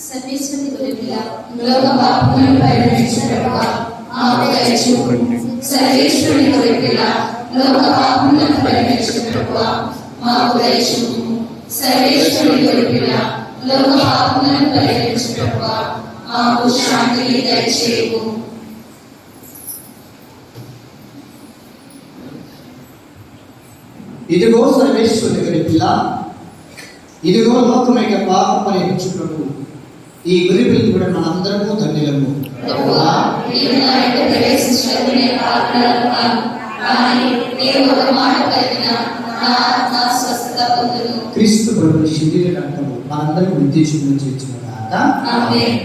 సర్వేశ్వరి గురిపిల్ల లోక పాపములను పరిహరించుటకు ఆపదయ చూపండి. సర్వేశ్వరి గురిపిల్ల లోక పాపములను పరిహరించుటకు మాకు దయ చూపుము. సర్వేశ్వరి గురిపిల్ల లోక పాపములను పరిహరించుటకు మాకు శాంతిని దయచేయు. ఇదిగో సర్వేశ్వరుని పిల్ల, ఇదిగో లోకం యొక్క పాప పరిహరించుటకు ఈ గురిపిల్లి కూడా మనందరము ధన్యులము. ప్రభువా, నీవు నా ఇంట ప్రవేశించటకు నేను పాత్రను కాను. కానీ నీవు ఒక మాట పలికిన నా ఆత్మ స్వస్థత పొందును. క్రీస్తు ప్రభుని శరీర రక్తము మనందరికీ ఉద్దేశం చేర్చిన కాక. ఆమేన్.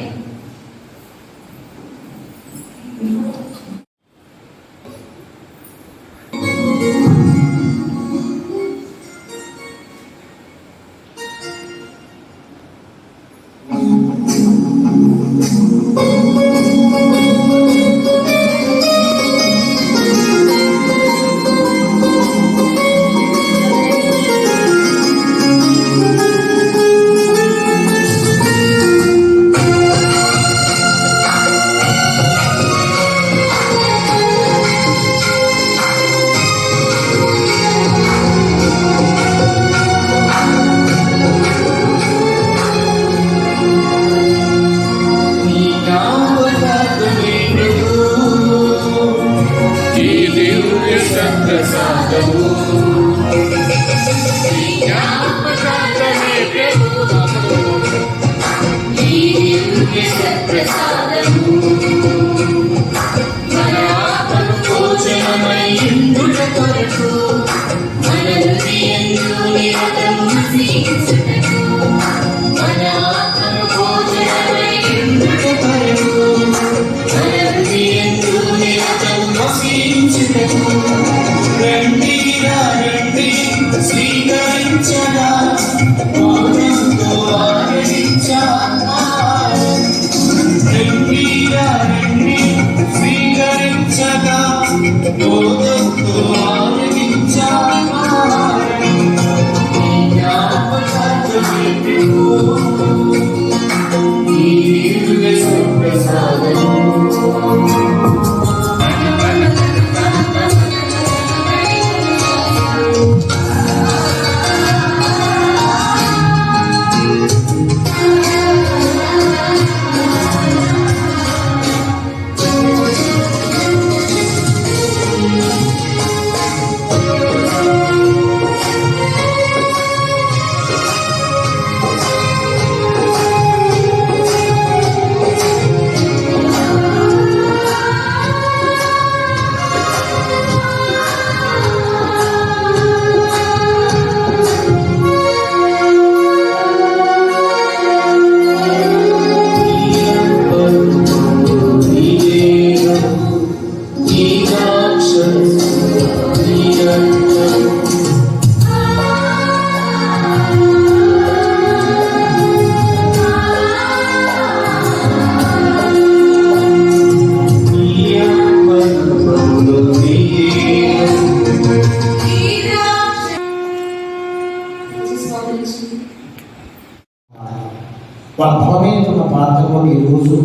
వాళ్ళ బలమైనటువంటి ప్రాంతంలో ఈరోజు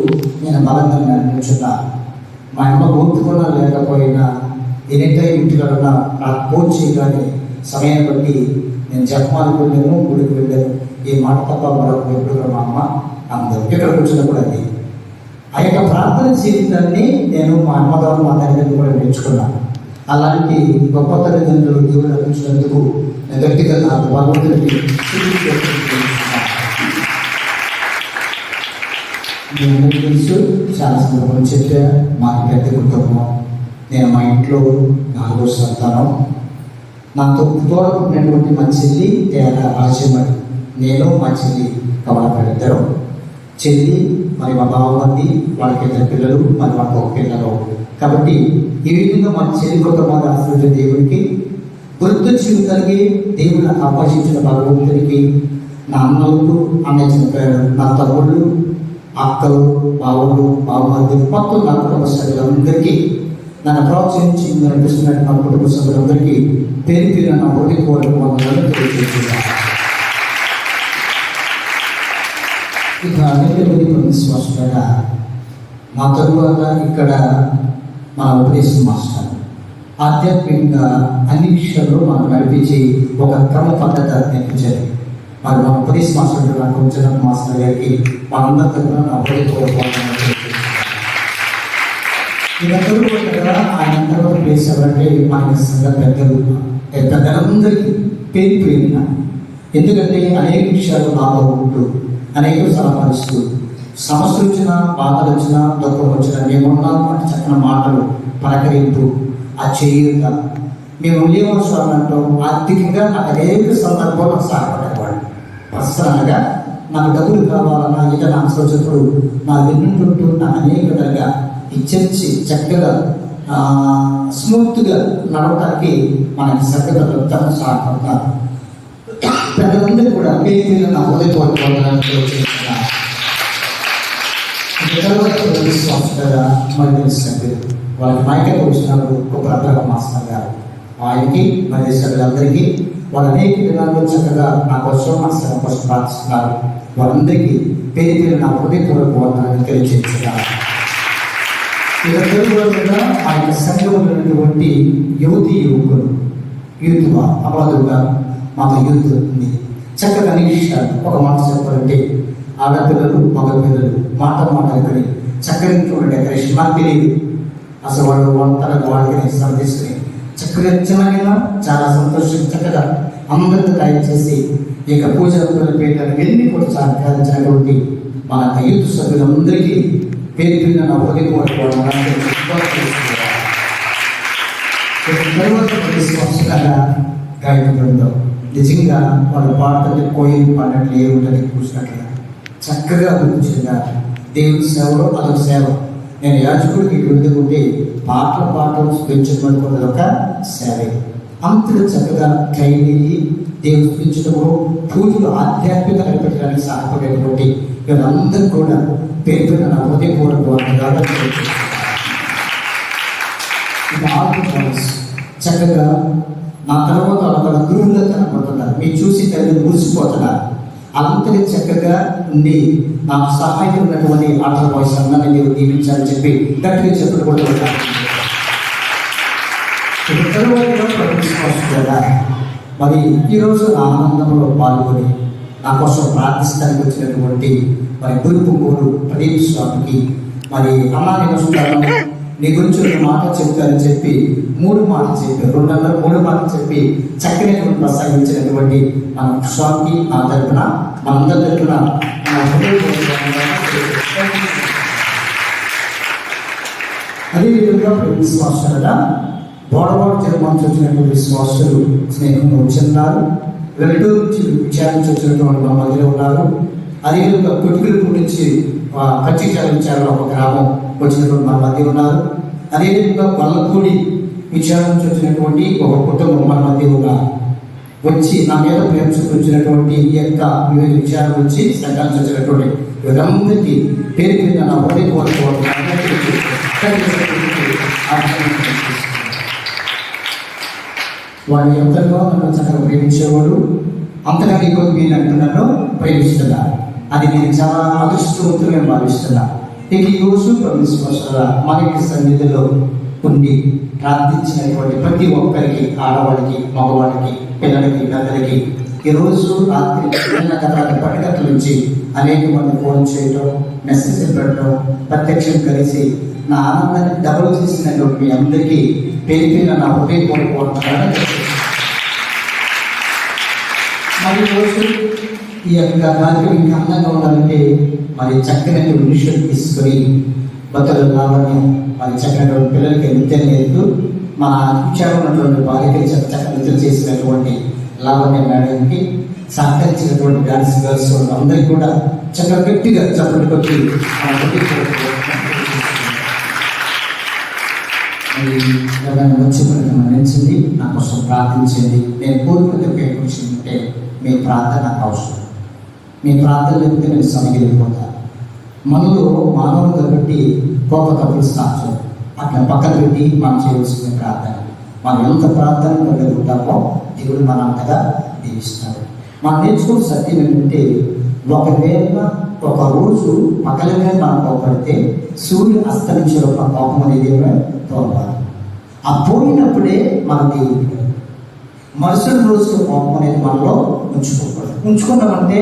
నేను బలంగా నడిపించున్నా. మా అమ్మ గొంతుకున్నా లేకపోయినా ఎన్నికై ఇంటికన్నా నాకు ఫోన్ చేయగానే సమయాన్ని బట్టి నేను జపమాలకు వెళ్ళాను, గుడికి వెళ్ళాను. ఈ మాట తప్ప మరొక ఎప్పుడు మా అమ్మ అందరూ ఇక్కడ కూర్చున్నప్పుడు అది ఆ యొక్క ప్రార్థన జీవితాన్ని నేను మా అమ్మగారు మా తల్లిదండ్రులు కూడా నేర్చుకున్నాను. అలాంటి గొప్ప తల్లిదండ్రులు దేవుడు రక్షించినందుకు నేను గట్టిగా నాకు భగవంతుడికి అందరికీ తెలుసు. చాలా సందర్భం చెప్పా, మాకు పెద్ద కుటుంబం. నేను మా ఇంట్లో 4వ సంతానం. నాతో తోడుకున్నటువంటి మా చెల్లి తేడా రాజమణి, నేను మా చెల్లి కమలపడిద్దరు. చెల్లి మరి మా బావమంది, వాళ్ళకి 2 పిల్లలు, మరి వాళ్ళకి 1 పిల్లలు. కాబట్టి ఈ విధంగా మా చెల్లి కుటుంబాన్ని ఆశ్రయించిన దేవుడికి వృద్ధ జీవితానికి దేవుడు నాకు ఆకర్షించిన భగవంతునికి, నా అన్నలకు అన్నయ్య చనిపోయాడు, నా తమ్ముళ్ళు, అక్కలు, బావులు, బావమరుదులు, మొత్తం నా కుటుంబ సభ్యులందరికీ, నన్ను ప్రోత్సహించి నడిపిస్తున్నట్టు నా కుటుంబ సభ్యులందరికీ పేరు పేరు నా హృదయపూర్వక వందనాలు తెలియజేస్తున్నాను. ఇక అనేక విశ్వాసులుగా మా తరువాత ఇక్కడ మన ఉపదేశం మాస్టర్ ఆధ్యాత్మికంగా అన్ని విషయాల్లో మనం నడిపించి ఒక క్రమ పద్ధతి నేర్పించారు. మరి మన ఉపదేశ మాస్టర్ నాకు వచ్చిన మాస్టర్ గారికి మనందరి తరఫున నా హృదయపూర్వక ఇక ఆయన తర్వాత ప్లేస్ ఎవరంటే మన సంఘ పెద్దలు పెద్దలందరికీ పేరు పేరిన ఎందుకంటే అనేక విషయాలు నాతో ఉంటూ అనేక సలహాలిస్తూ సమస్య వచ్చినా, బాధలు వచ్చినా, దుఃఖం వచ్చినా మేమున్నాం అంటే చక్కని మాటలు పలకరింపు ఆ చేయుత మేము లేవసాలు అంటాం. ఆర్థికంగా నాకు అనేక సందర్భాల్లో సహాయపడేవాడు. పర్సనల్గా నాకు డబ్బులు కావాలన్నా ఇక నాకు సోచప్పుడు నా వెన్నుంటుంటూ నాకు అనేక విధంగా హెచ్చరించి చక్కగా స్మూత్గా నడవటానికి మనకి చక్కగా వృత్తాన్ని సహాయపడతారు. పెద్దలందరూ కూడా పేరు నా హృదయపూర్వక విశ్వాసంగా మరి తెలుస్తుంది. వాళ్ళకి మైకల్ వచ్చినారు ఒక అబ్రహం మాస్టర్ గారు. ఆయనకి మరి సభ్యులందరికీ వాళ్ళు అనేక విధాలు చక్కగా నా కోసం నా శ్రమ కోసం ప్రార్థిస్తున్నారు. వాళ్ళందరికీ పేరు పేరు నా హృదయపూర్వక వందనాన్ని తెలియజేస్తున్నారు. ఇక తెలుగులో ఆయన సంఘంలో ఉన్నటువంటి యువతి యువకులు యూత్ అపాదుగా మాకు యూత్ ఉంది. చక్కగా నిరీక్షాలు ఒక మాట చెప్పాలంటే ఆడపిల్లలు మగపిల్లలు మాట ఇక్కడ చక్కగా డెకరేషన్ నాకు తెలియదు. అసలు వాళ్ళు వంటలకు వాళ్ళకి సందేశం చక్కగా చిన్నగా చాలా సంతోషంగా చక్కగా అందరితో తయారు చేసి ఇక పూజ పీఠాలు ఎన్ని కూడా సాధించినటువంటి మన యూత్ సభ్యులందరికీ పేరు పేరున నా హృదయపూర్వక సంవత్సరాల గాయక బృందం నిజంగా వాళ్ళ పాటలు కోయిలు పాటలు ఏ ఉంటుంది కూర్చున్నట్లుగా చక్కగా కూర్చుందా దేవుని సేవలో అదొక సేవ. నేను యాజకుడికి వెళ్తుంటే పాటలు స్పించబడుకున్నది ఒక సేవే. అంతలో చక్కగా ట్రైన్ అయ్యి దేవుని స్పించడము పూజలు ఆధ్యాత్మిక నడిపించడానికి సహాయపడేటువంటి వీళ్ళందరూ కూడా పేరు పేరు నా హృదయపూర్వక చక్కగా నా తర్వాత వాళ్ళ గురువుల్లో కనపడుతున్నారు. మీరు చూసి తల్లి మురిసిపోతున్నారు. అంతటి చక్కగా ఉండి నాకు సహాయం ఉన్నటువంటి ఆటల వాయిస్ అందరినీ మీరు దీవించాలని చెప్పి గట్టిగా చెప్పడం కూడా మరి ఈరోజు నా ఆనందంలో పాల్గొని నా కోసం ప్రార్థిస్తానికి వచ్చినటువంటి మరి గురుపుకోడు ప్రదీప్ స్వామికి మరి అమ్మాని నమస్కారం నీ గురించి ఒక మాట చెప్తారని చెప్పి 3 మాటలు చెప్పారు. 3 మాటలు చెప్పి చక్కనటువంటి ప్రసంగించినటువంటి మన స్వామికి నా తరఫున మనందరి తరఫున అదేవిధంగా విశ్వాసాలుగా బోడబోడ జన్మానికి వచ్చినటువంటి విశ్వాసులు స్నేహంగా వచ్చిన్నారు. వెల్లటూరు నుంచి విచారించి వచ్చినటువంటి మన మధ్యలో ఉన్నారు. అదేవిధంగా కొట్టుకుల నుంచి పచ్చిచారించాలలో ఒక గ్రామం వచ్చినటువంటి మన మధ్య ఉన్నారు. అదేవిధంగా వల్లపూడి విచారం నుంచి వచ్చినటువంటి ఒక కుటుంబం మన మధ్య ఉన్నారు. వచ్చి నా మీద ప్రేమ చూపించినటువంటి ఈ యొక్క వివిధ విషయాల నుంచి సంఘానికి వచ్చినటువంటి వీరందరికీ పేరు పేరున నా హృదయపూర్వక వాడు ఎంతగా నన్ను చక్కగా ప్రేమించేవాడు, అంతగా నీకు మీరు నన్ను ప్రేమిస్తున్నారు. అది నేను చాలా అదృష్టవంతులుగా భావిస్తున్నాను. ఇక ఈరోజు విశ్వాసాల మనకి సన్నిధిలో ఉండి ప్రార్థించినటువంటి ప్రతి ఒక్కరికి, ఆడవాళ్ళకి, మగవాళ్ళకి, పిల్లలకి, పెద్దలకి ఈరోజు రాత్రి పట్టుకట్ల నుంచి అనేక మంది ఫోన్ చేయటం, మెసేజ్ పెట్టడం, ప్రత్యక్షం కలిసి నా ఆనందాన్ని డబుల్ చేసినటువంటి మీ అందరికీ పేరు పేరున నా హృదయపూర్వక మరి ఈరోజు ఈ యొక్క కార్యక్రమం ఇంకా అందంగా ఉండాలంటే మరి చక్కని విషయం తీసుకొని బతులు లావణ్యం మరి చక్కని పిల్లలకి నృత్యం నేర్పుతూ మన విచారం ఉన్నటువంటి బాలికలు చక్కగా నృత్యం చేసినటువంటి లావణ్య మేడంకి సహకరించినటువంటి డాన్స్ గర్ల్స్ అందరికీ కూడా చక్కగా గట్టిగా చప్పటి కొట్టి వచ్చి మరణించింది, నా కోసం ప్రార్థించింది. నేను కోరుకునే పేర్కొచ్చిందంటే మీ ప్రార్థన నాకు అవసరం. మీ ప్రార్థన లేకపోతే నేను సమగిలిపోతాను. మనలో మానవులు కాబట్టి గొప్ప తప్పులు సాధ్యం అట్లా పక్కన పెట్టి మనం చేయవలసిన ప్రార్థన. మనం ఎంత ప్రార్థన కలిగిపోతామో దేవుడు మన అంతగా దీవిస్తాడు. మనం నేర్చుకున్న సత్యం ఏంటంటే ఒకవేళ ఒక రోజు పగలగా మనం కోపడితే సూర్యుడు అస్తమించే ఒక కోపం అనేది పోవాలి. ఆ పోయినప్పుడే మన దేవుడు మరుసటి రోజు కోపం అనేది మనలో ఉంచుకోకూడదు. ఉంచుకున్నామంటే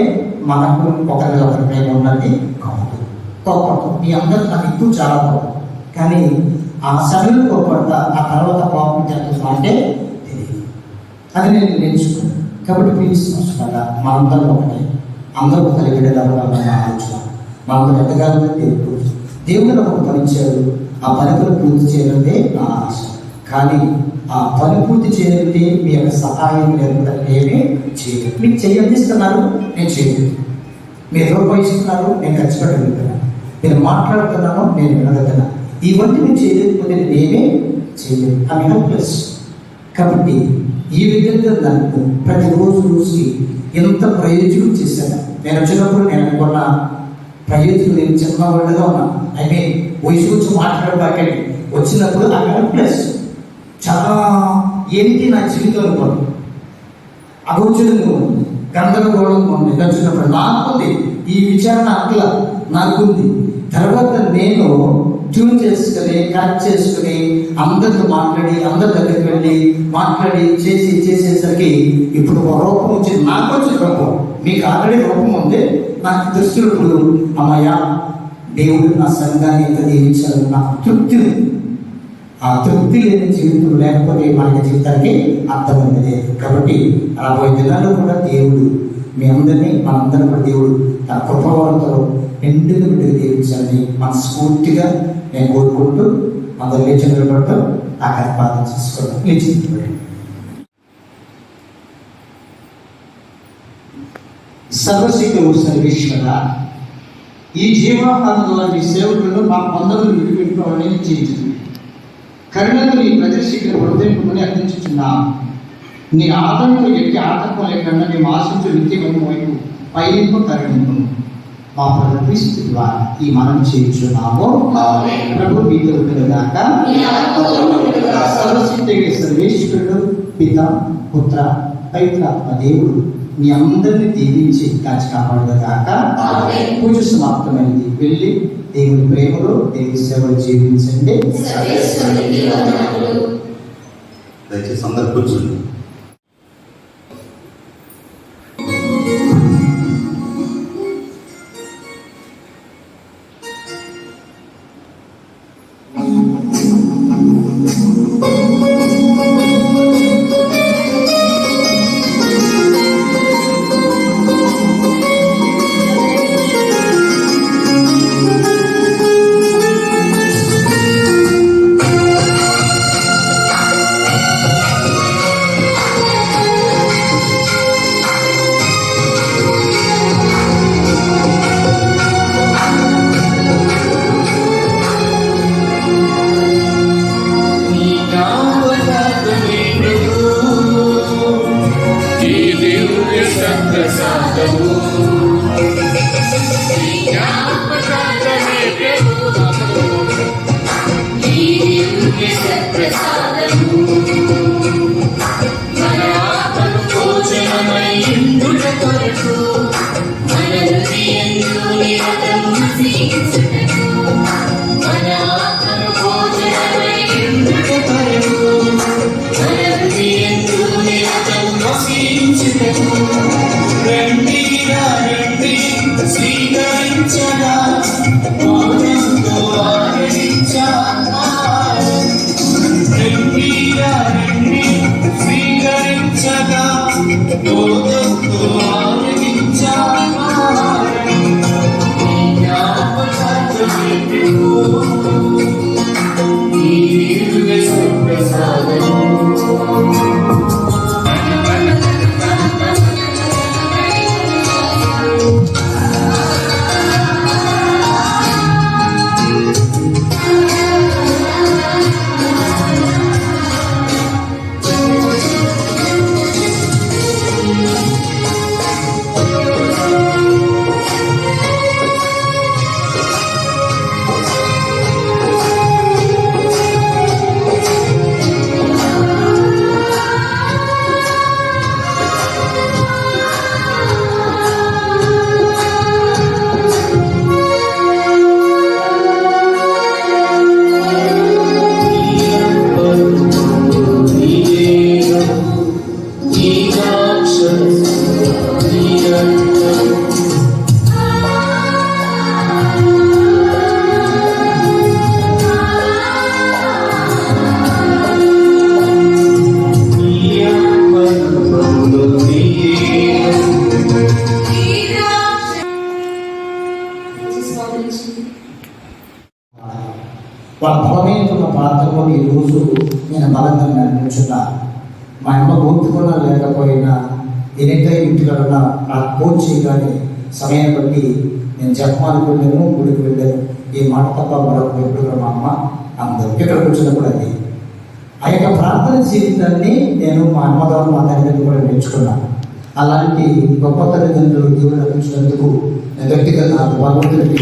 మనకు ఒకరి ప్రేమ ఉన్నది కాదు. కోపడతాం. మీ అందరూ నాకు ఇప్పుడు చాలా కోపం, కానీ ఆ సమయంలో కోపడతా ఆ తర్వాత కోపం జరుగుతుందా అంటే తెలియదు. అది నేను నేర్చుకున్నాను. కాబట్టి ప్రియస్తున్నారా మనందరం ఒకటే, అందరూ కలిగి విడదాలని ఆలోచన. మనందరం ఎదగాలని దేవుడు ఒక పని ఇచ్చాడు, ఆ పనిని పూర్తి చేయాలంటే నా ఆశ. కానీ ఆ పని పూర్తి చేయాలంటే మీ యొక్క సహాయం లేకుండా ఏమీ చేయలేదు. మీకు చేయందిస్తున్నారు, నేను చేయలేదు. మీరు రూపాయి ఇస్తున్నారు, నేను ఖర్చు పెట్టగలుగుతున్నాను. నేను మాట్లాడుతున్నాను, నేను వినగలుగుతున్నాను. ఇవన్నీ నేను చేయలేకపోతే నేనే చేయలేదు. I helpless. కాబట్టి ఈ విధంగా నాకు ప్రతిరోజు రోజుకి ఎంత ప్రయోజనం చేశాను. నేను వచ్చినప్పుడు నేను అనుకున్న ప్రయోజనం నేను చిన్నవాళ్ళుగా ఉన్నాను. ఐ మీన్ వయసు గురించి మాట్లాడబాకండి. వచ్చినప్పుడు ఐ హెల్ప్లెస్. చాలా ఏంటి నా జీవితం అనుకోండి, అగోచరంగా ఉంది, గందరగోళంగా ఉంది. వచ్చినప్పుడు నాకుంది ఈ విచారణ అట్లా నాకుంది. తర్వాత నేను ట్యూన్ చేసుకుని కరెక్ట్ చేసుకుని అందరితో మాట్లాడి అందరి దగ్గరికి వెళ్ళి మాట్లాడి చేసేసరికి ఇప్పుడు ఒక రూపం వచ్చింది. నాకు వచ్చిన రూపం, మీకు ఆల్రెడీ రూపం ఉంది. నాకు దృష్టిలో ఇప్పుడు అమ్మయ్య దేవుడు నా సంఘాన్ని ఎంత దీవించాలి, నాకు తృప్తి ఉంది. ఆ తృప్తి లేని జీవితం లేకపోతే మనకి జీవితానికి అర్థమైంది లేదు. కాబట్టి రాబోయే దినాల్లో కూడా దేవుడు మీ అందరినీ మనందరం కూడా దేవుడు తన కృపవరంతో ఎండుగా బిడ్డలు దీవించాలని మనస్ఫూర్తిగా నేను కోరుకుంటూ అందరూ లేచి నిలబడటం ఆఖరి ప్రార్థన చేసుకోవడం. లేచి సర్వశక్తుడు సర్వేశ్వర, ఈ జీవాహారంలో మీ సేవకులను మా పొందలు విడిపెట్టుకోవాలని చేయించింది. కరుణను నీ ప్రజశీఘ్ర హృదయమని అర్థించుచున్నాం. నీ ఆదరణలో ఎట్టి ఆటంకం లేకుండా మేము ఆశించు నిత్యమైన వైపు పైలింపు కరుణింపు మా ప్రకటిస్తు ద్వారా ఈ మనం చేయించున్నాము. ప్రభు మీతో ఉండగాక. సర్వశక్తిగా సర్వేశ్వరుడు పిత పుత్ర పవిత్రాత్మ దేవుడు మీ అందరినీ దీవించి కాచి కాపాడుగాక. పూజ సమాప్తమైంది. వెళ్ళి దేవుని ప్రేమలో దేవుని సేవలు జీవించండి. దయచేసి అందరు కూర్చోండి. స్వీకరించగా వాళ్ళ బలమైనటువంటి ప్రాంతంలో ఈరోజు నేను బలంగా నడిపించున్నా. మా అమ్మ గొంతుకున్నా లేకపోయినా ఎన్నికై ఇంటికన్నా నాకు ఫోన్ చేయగానే సమయం బట్టి నేను జపమాలకు వెళ్ళాను, గుడికి వెళ్ళాను. ఈ మాట తప్ప మరొక ఎప్పుడు మా అమ్మ అందరూ ఇక్కడ కూర్చున్నప్పుడు అది ఆ యొక్క ప్రార్థన జీవితాన్ని నేను మా అమ్మగారు మా తల్లిదండ్రులు కూడా నేర్చుకున్నాను. అలాంటి గొప్ప తల్లిదండ్రులు దేవుడు రక్షించినందుకు నేను గట్టిగా నాకు భగవంతుడికి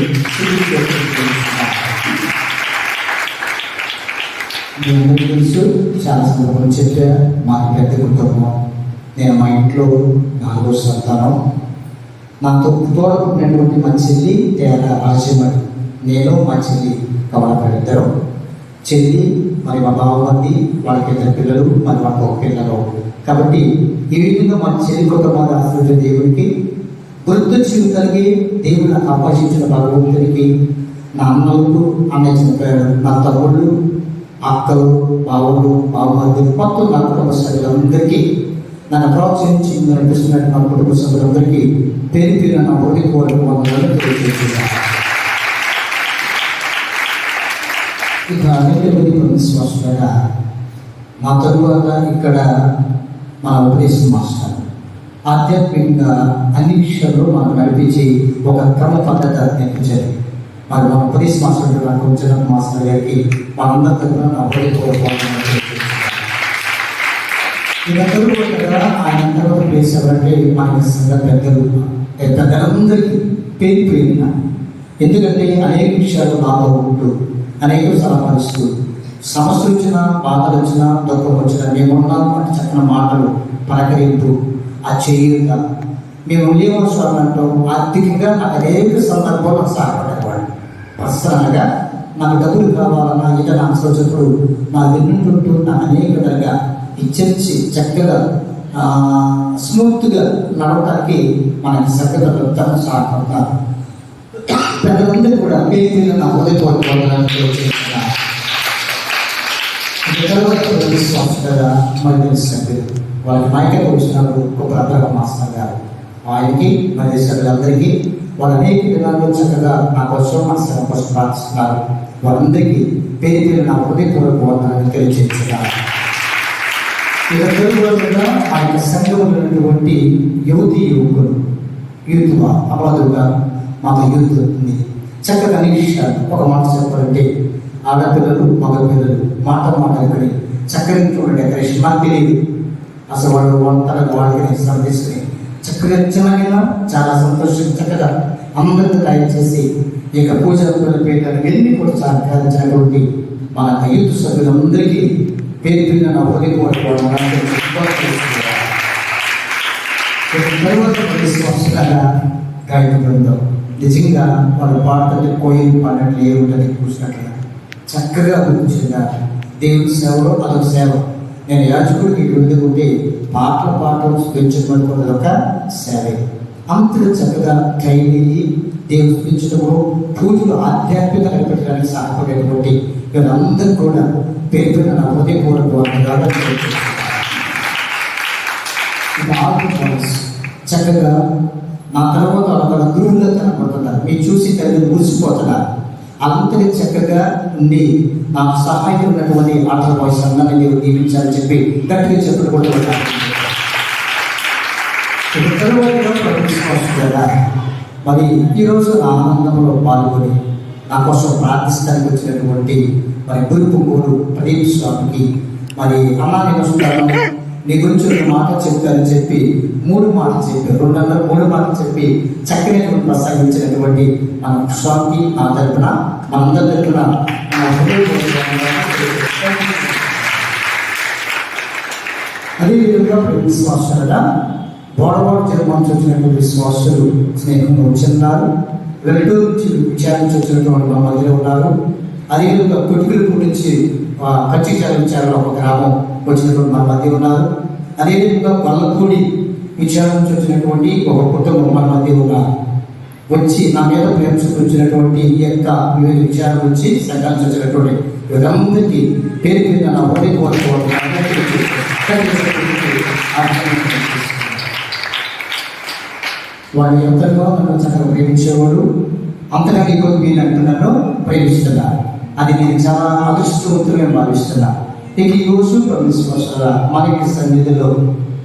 మీ అందరికీ తెలుసు, చాలా సందర్భం చెప్పా. మాకు పెద్ద కుటుంబం. నేను మా ఇంట్లో 4వ సంతానం. నాతో తోడకున్నటువంటి మా చెల్లి తేడా రాజమణి, నేను మా చెల్లి కమలపడి ఇద్దరు. చెల్లి మరి మా బావమంది, వాళ్ళకి 2 పిల్లలు, మరి వాళ్ళకి 1 పిల్లలు. కాబట్టి ఈ విధంగా మా చెల్లి కుటుంబాన్ని ఆశ్రయించిన దేవుడికి వృద్ధ జీవితానికి దేవుడు నాకు అప్పగించిన భగవంతునికి, నా అన్నలకు అన్నయ్య చనిపోయాడు, నా తమ్ముళ్ళు, అక్కలు, బావులు, బావమరుదులు, మొత్తం నా కుటుంబ సభ్యులందరికీ, నన్ను ప్రోత్సహించి నడిపిస్తున్నట్టు నా కుటుంబ సభ్యులందరికీ పేరు పేరు నా హృదయపూర్వక వందనాలు తెలియజేస్తున్నాను. ఇక అనేక విశ్వాసులుగా మా తరువాత ఇక్కడ మన ఉపదేశం మాస్టర్ ఆధ్యాత్మికంగా అన్ని విషయాల్లో మనకు నడిపించి ఒక క్రమ పద్ధతి నేర్పించారు. మరి మన ఉపదేశ మాస్టర్ నాకు వచ్చిన మాస్టర్ గారికి మనందరి తరఫున నా హృదయపూర్వక ఆయన తర్వాత ప్లేస్ ఎవరంటే మన సంఘ పెద్దలందరికీ పేరు పేరిన. ఎందుకంటే అనేక విషయాలు బాగా ఉంటూ అనేక సలహాలు ఇస్తూ సమస్య వచ్చినా, బాధలు వచ్చినా, దుఃఖం వచ్చినా మేమున్నాం అంటే చక్కని మాటలు పలకరింపు, ఆ చేయుత మేము లేవసరం అంటాం. ఆర్థికంగా నాకు అనేక సందర్భాల్లో సహాయపడేవాడు. పర్సనల్గా నాకు డబ్బులు కావాలన్నా ఇక నాకు సోచినప్పుడు నా విన్నుంటుంటూ నాకు అనేక విధంగా ఇచ్చి చక్కగా స్మూత్గా నడవటానికి మనకి చక్కగా వృత్తాన్ని సహాయపడతారు. పెద్దలందరూ కూడా పేరు నా హృదయపూర్వక విశ్వాసంగా మరి తెలిసినట్టు వాళ్ళకి మైకల్ వచ్చినప్పుడు ఒక బ్రదర్ మాస్టర్ గారు, ఆయనకి మరి సభ్యులందరికీ వాళ్ళు అనేక విధాల్లో చక్కగా నా కోసం మా శ్రమ కోసం ప్రార్థిస్తున్నారు. వాళ్ళందరికీ పేరు పేరు నా హృదయపూర్వక వందనాలు తెలియజేస్తున్నారు. ఇక తెలుగులో ఆ యొక్క సంఘంలో ఉన్నటువంటి యువతి యువకులు, యూత్ అపాదుగా మాకు యూత్ ఉంది. చక్కగా అన్ని విషయాలు ఒక మాట చెప్పాలంటే ఆడపిల్లలు, మగపిల్లలు మాట ఇక్కడ చక్కగా చూడండి డెకరేషన్ నాకు తెలియదు అసలు వాళ్ళు వంటలకు వాళ్ళకి శ్రమ తీసుకుని చక్కగా చిన్నగా చాలా సంతోషంగా చక్కగా అందరితో తయారు చేసి ఇక పూజ పీఠాలు ఎన్ని కూడా సహకరించినటువంటి మన యూత్ సభ్యులందరికీ పేరు పేరున నా హృదయపూర్వక సంవత్సరాల గాయక బృందం నిజంగా వాళ్ళ పాటలు కోయిలు పాటలు ఏ ఉంటుంది కూర్చున్నట్లుగా చక్కగా అభివృద్ధిగా దేవుడి సేవలో అదొక సేవ. నేను యాజకుడికి ఉంటే పాటలు స్పించబడుకున్నది ఒక సేవే. అంతగా చక్కగా ట్రైన్ అయ్యి దేవుడు స్పించడము, పూజలు ఆధ్యాత్మిక నడిపించడానికి సహాయపడేటువంటి వీళ్ళందరూ కూడా పేరు పేరు నా హృదయపూర్వక చక్కగా నా తర్వాత ఒక గురువుగా కనపడుతున్నారు. మీరు చూసి తల్లి మురిసిపోతున్నారు. అంతటి చక్కగా ఉండి నాకు సహాయం ఉన్నటువంటి ఆటల బాయ్స్ అందరినీ మీరు దీవించాలని చెప్పి గట్టిగా చెప్పుకుంటున్నారు. మరి ఈరోజు ఆనందంలో పాల్గొని నా కోసం ప్రార్థిస్తానికి వచ్చినటువంటి మరి గురుపుకోడు ప్రదీప్ స్వామికి మరి అన్నాని నమస్కారం, నీ గురించి ఒక మాట చెప్తారని చెప్పి 3 మాటలు చెప్పారు. 3 మాటలు చెప్పి చక్కనటువంటి ప్రసంగించినటువంటి మన స్వామికి నా తరఫున మనందరి తరఫున అదేవిధంగా విశ్వాసాలుగా బోడబోడు జన్మానికి వచ్చినటువంటి విశ్వాసులు స్నేహంగా వచ్చిన్నారు. వెల్లటూరు నుంచి విచారించి వచ్చినటువంటి మా మధ్యలో ఉన్నారు. అదేవిధంగా కొట్టుకుల నుంచి కచ్చిచారించాలలో ఒక గ్రామం వచ్చినటువంటి మన మధ్య ఉన్నారు. అదేవిధంగా గొల్లపూడి విచారం నుంచి వచ్చినటువంటి ఒక కుటుంబం మన మధ్య ఉన్నారు. వచ్చి నా మీద ప్రేమ చూపించినటువంటి ఈ యొక్క వివిధ విషయాల నుంచి సంఘానికి వచ్చినటువంటి వీరందరికీ పేరు పేరున నా హృదయపూర్వక వాడు ఎంతగా నన్ను చక్కగా ప్రేమించేవాడు. అంతగా నీకు మీరు అంటున్నాను ప్రేమిస్తున్నా. అది నేను చాలా అదృష్టవంతులుగా భావిస్తున్నా. ఇక ఈ రోజు విశ్వాసాల మన యొక్క సన్నిధిలో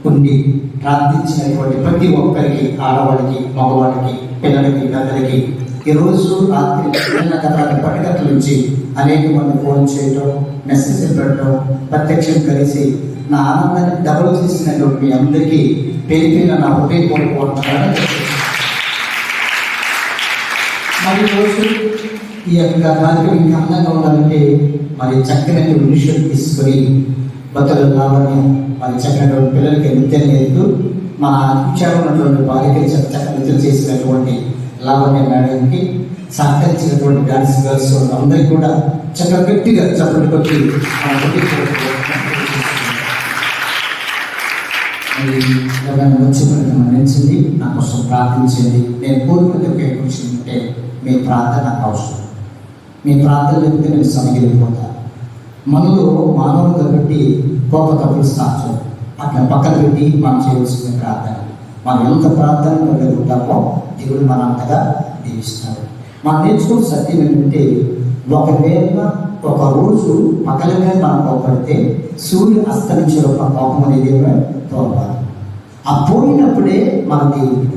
ఉండి ప్రార్థించినటువంటి ప్రతి ఒక్కరికి, ఆడవాళ్ళకి, మగవాళ్ళకి, పిల్లలకి, పెద్దలకి ఈరోజు రాత్రి పట్టుకట్ల నుంచి అనేక మంది ఫోన్ చేయటం, మెసేజ్ పెట్టడం, ప్రత్యక్షం కలిసి నా ఆనందాన్ని డబుల్ చేసినటువంటి మీ అందరికీ పేరుపైన నా హృదయపూర్వకంగా మరి రోజు ఈ యొక్క కార్యక్రమం ఇంకా అందంగా ఉండాలంటే మరి చక్కని విషయం తీసుకొని బతుల లాభాన్ని మరి చక్కని పిల్లలకి నృత్యం నేర్పుతూ మన విచారం ఉన్నటువంటి బాలికలు చక్కగా నృత్యం చేసినటువంటి లాభాన్ని మేడానికి సహకరించినటువంటి డాన్స్ గర్ల్స్ అందరికీ కూడా చక్కగా గట్టిగా చప్పటి కొట్టి ఎవరైనా వచ్చి మన్నించింది, నా కోసం ప్రార్థించింది. నేను కోరుకుంటే కూర్చుంటే మీ ప్రార్థన నాకు అవసరం. మీ ప్రార్థన లేకపోతే నేను సమగిలిపోతాను. మనలో మానవులు కాబట్టి గొప్ప తప్పులు సాధ్యం. అట్లా పక్కన పెట్టి మనం చేయవలసిన ప్రార్థన, మనం ఎంత ప్రార్థన ఉండగలుగుతామో దేవుడు మన అంతగా దీవిస్తాడు. మనం నేర్చుకున్న సత్యం ఏంటంటే, ఒకవేళ ఒక రోజు పగలగా మనం కోపడితే సూర్యుడు అస్తమించే ఒక కోపం అనేది పోవాలి. ఆ పోయినప్పుడే మన దేవుడు.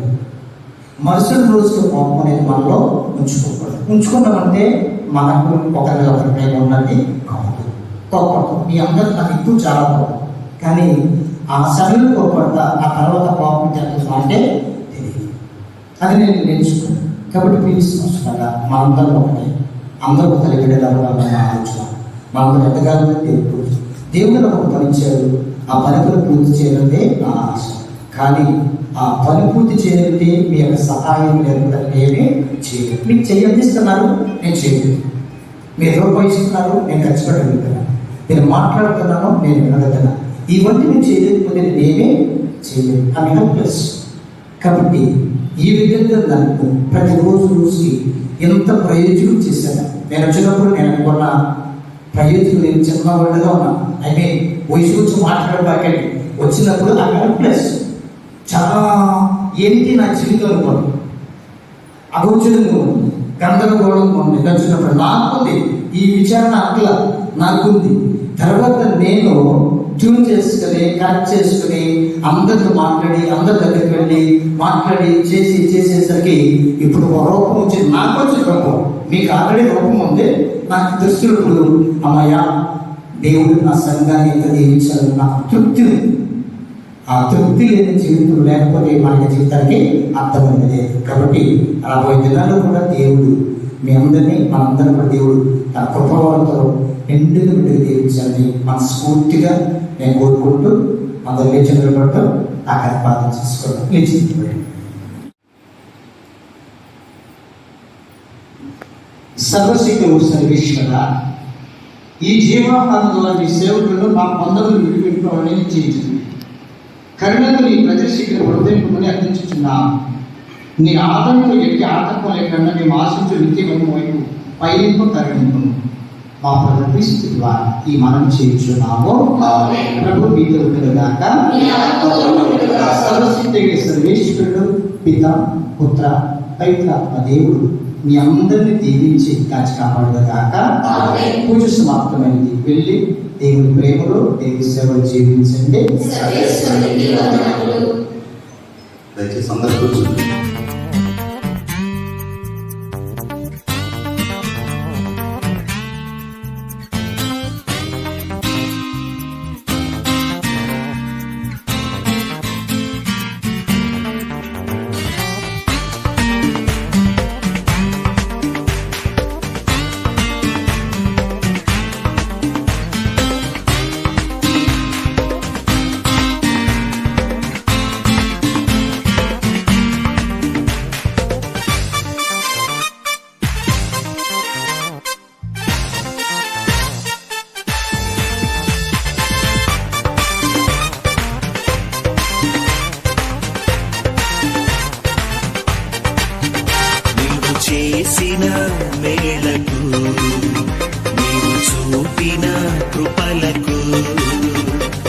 మరుసటి రోజుకి కోపం అనేది మనలో ఉంచుకోకూడదు. ఉంచుకున్నామంటే మనకు ఒకరి ప్రేమ ఉన్నది కాదు. కోపడతాం. మీ అందరూ నాకు ఎక్కువ చాలా కోపం, కానీ ఆ సమయంలో కోపడతా, ఆ తర్వాత కోపం జరుగుతుందా అంటే తెలియదు. అది నేను నేర్చుకున్నాను. కాబట్టి ప్లీజ్ మనందరం ఒకటే, అందరూ ఒక కలిగిడేదాన్ని ఆలోచన. మనందరూ ఎదగాలని దేవుడు ఒక పనిచ్చాడు. ఆ పనిని పూర్తి చేయడమే నా ఆశ. కానీ ఆ పని పూర్తి చేయాలంటే మీ యొక్క సహాయం లేకుండా నేనే చేయలేదు. మీకు చేయందిస్తున్నారు, నేను చేయలేదు. మీరు రూపాయి ఇస్తున్నారు, నేను ఖర్చు పెట్టగలుగుతున్నాను. నేను మాట్లాడుతున్నాను, నేను వినగలుగుతున్నాను. ఇవన్నీ నేను చేయలేకపోతే నేనే చేయలేదు. అది హెల్ప్లెస్. కాబట్టి ఈ విధంగా దానికి ప్రతిరోజు రోజుకి ఎంత ప్రయోజనం చేశాను. నేను వచ్చినప్పుడు నేను అనుకున్న ప్రయోజనం నేను చిన్నవాళ్ళగా ఉన్నాను. అయితే వయసు గురించి మాట్లాడబాకండి. వచ్చినప్పుడు ఆ హెల్ప్లెస్ చాలా ఏంటి నా జీవితం అనుకోండి, అగోచరంగా ఉంది, గందరగోళంగా ఉంది. వచ్చినప్పుడు నాకుంది ఈ విచారణ అట్లా నాకుంది. తర్వాత నేను ట్యూన్ చేసుకుని కరెక్ట్ చేసుకుని అందరితో మాట్లాడి అందరి దగ్గరికి వెళ్ళి మాట్లాడి చేసేసరికి ఇప్పుడు ఒక రూపం వచ్చింది. నాకు వచ్చిన రూపం, మీకు ఆల్రెడీ రూపం ఉంది. నాకు దృష్టిలో అమ్మయ్య దేవుడు నా సంఘాన్ని ఎంత దీవించాలి, నాకు తృప్తి ఉంది. ఆ తృప్తి లేని జీవితం లేకపోతే మన జీవితానికి అర్థమైంది లేదు. కాబట్టి రాబోయే దినాల్లో కూడా దేవుడు మీ అందరినీ, మనందరం కూడా దేవుడు తన కృపతో ఎండుగా బిడ్డకు దీవించాలని మనస్ఫూర్తిగా నేను కోరుకుంటూ అందరు లేచి నిలబడటం నాకు ప్రార్థన చేసుకోవడం. లేచి సర్వశక్తుడు సర్వేశ్వర, ఈ జీవాహారం ద్వారా మీ సేవకులను మా పొందలు విడిపెట్టుకోవాలని చేయించింది. కరుణకు నీ ప్రజశీఘ్ర హృదయమని అర్థించుచున్నాం. నీ ఆదరణకు ఎట్టి ఆటంకం లేకుండా మేము ఆశించు నిత్యమైన వైపు పైలింపు కరుణింపు మా ప్రకటిస్తు ద్వారా ఈ మనం చేయించున్నాము. ప్రభు మీతో ఉండుగాక. సర్వశక్తి సర్వేశ్వరుడు పిత పుత్ర పవిత్రాత్మ దేవుడు మీ అందరినీ దీవించి కాచి కాపాడుగాక. పూజ సమాప్తమైంది. వెళ్ళి దేవుని ప్రేమలో దేవుని సేవలు జీవించండి. దయచేసి అందరూ కూర్చోండి. చేసిన మేళకు నీవు చూపిన కృపలకు,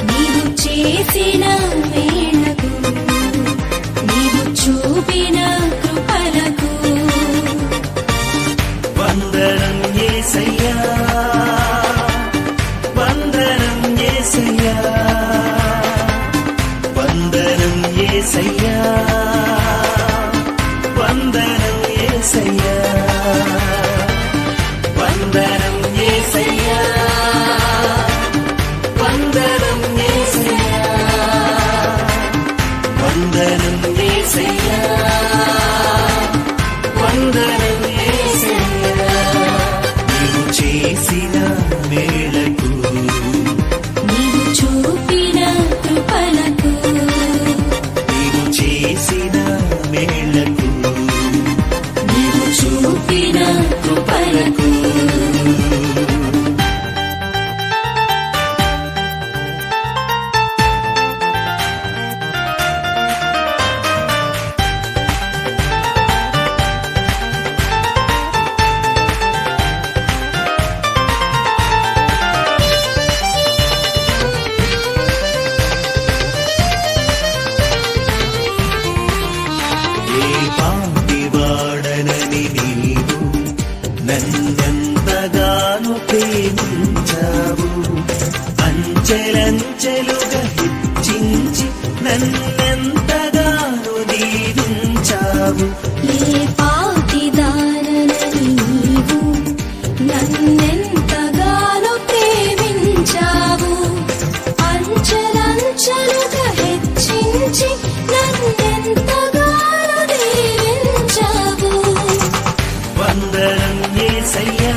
నీవు చేసిన మేళకు నీవు చూపిన కృపలకు వందనం యేసయ్యా నీవు చేసిన మేలకు నీవు చూపిన కృపలకు నీవు చేసిన మేలకు నీవు చూపిన కృపలకు ఏ పాటి వాడనని నీవు నన్నెంతగానో ప్రేమించావు అంచెలంచెలుగా హెచ్చించి నన్నెంతగానో దీవించావు ఏ పాటిదానని నీవు నన్నెంతగానో ప్రేమించావు అంచెలంచెలుగా హెచ్చించి నన్నెంతగానో దీవించావు వందనం యేసయ్యా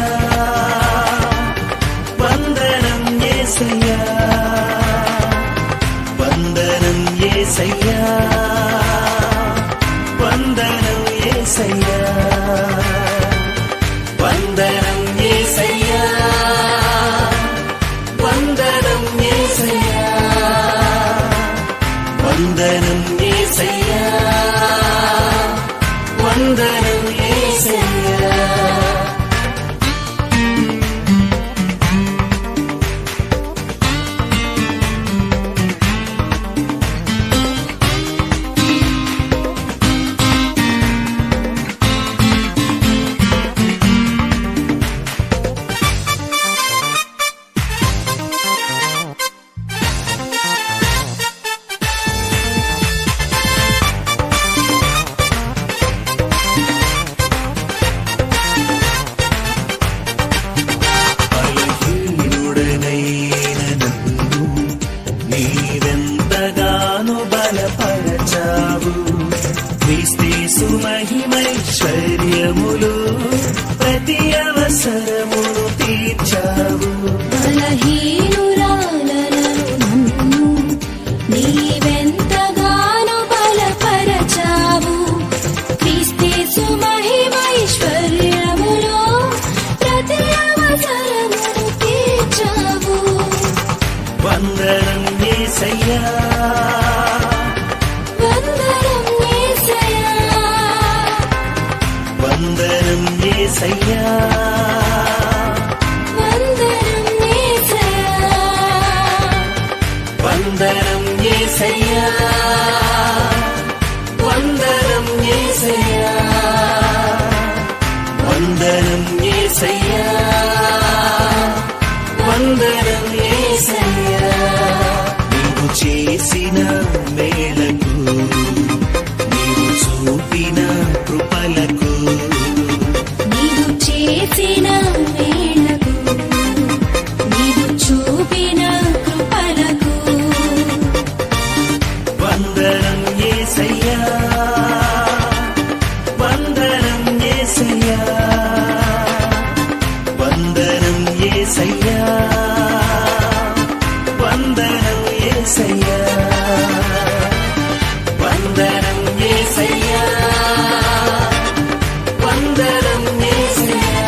వందనం యేసయ్యా వందనం యేసయ్యా వందనం యేసయ్యా వందనం యేసయ్యా వందనం యేసయ్యా వందనం యేసయ్యా వందనం యేసయ్యా బలహీనుడనైన నన్ను నీవెంతగానో బలపరచావు క్రీస్తు మహిమైశ్వర్యములు ప్రతి అవసరమును తీర్చావు బలహీనురాలను నన్ను నీవెంతగానో బలపరచావు క్రీస్తు మహిమైశ్వర్యములో ప్రతి అవసరమును తీర్చావు వందనం యేసయ్యా వందనం యేసయ్యా వందనం యేసయ్యా వందనం యేసయ్యా వందనం యేసయ్యా వందనం యేసయ్యా వందనం యేసయ్యా వందనం యేసయ్యా నీవు చేసిన మేలకు నీవు చూపిన కృపలకు నీవు చేసిన మేలకు నీవు చూపిన కృపలకు వందనం యేసయ్యా వందనం యేసయ్యా వందనం యేసయ్యా వందనం యేసయ్యా వందనం యేసయ్యా వందనం యేసయ్యా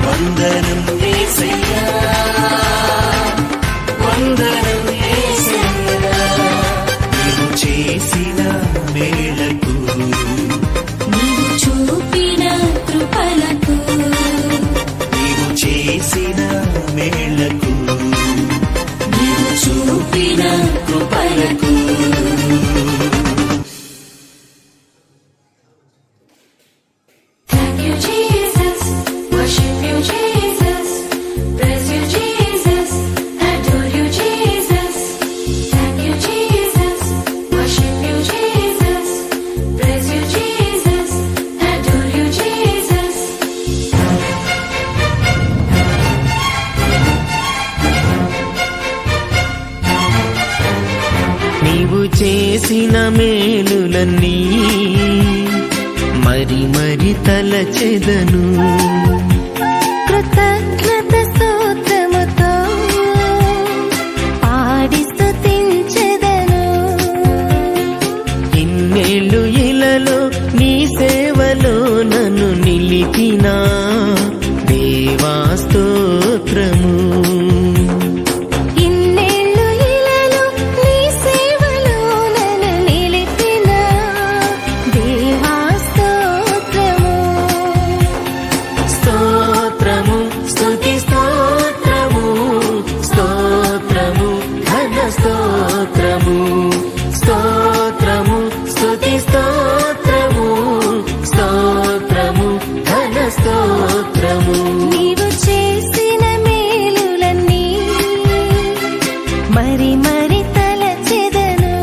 వందనం యేసయ్యా వందనం యేసయ్యా నీవు చేసిన మేలకు నీవు చూపిన కృపలకు నీవు చేసిన మేలకు నీవు చూపిన కృపలకు Thank you, Jesus. Worship you, Jesus. Praise you, Jesus. Adore you, Jesus. Thank you, Jesus. Worship you, Jesus. Praise you, Jesus. Adore you, Jesus. నీవు చేసిన మేలులన్నీ మరి తలచెదను. కృతజ్ఞత స్తోత్రముతో పాడి స్తుతించెదను. ఇన్నేళ్ళు ఇలలో నీ సేవలో నన్ను నిలిపినా దేవా స్తోత్రము. ఇన్నేళ్ళు ఇలలో నీ సేవలో నన్ను నిలిపిన దేవా స్తోత్రము. స్తోత్రము స్తుతి స్తోత్రము స్తోత్రము ఘన స్తోత్రము. స్తోత్రము స్తుతి స్తోత్రము స్తోత్రము ఘన స్తోత్రము. నీవు చేసిన మేలులన్నీ మరి మరి తలచెదను.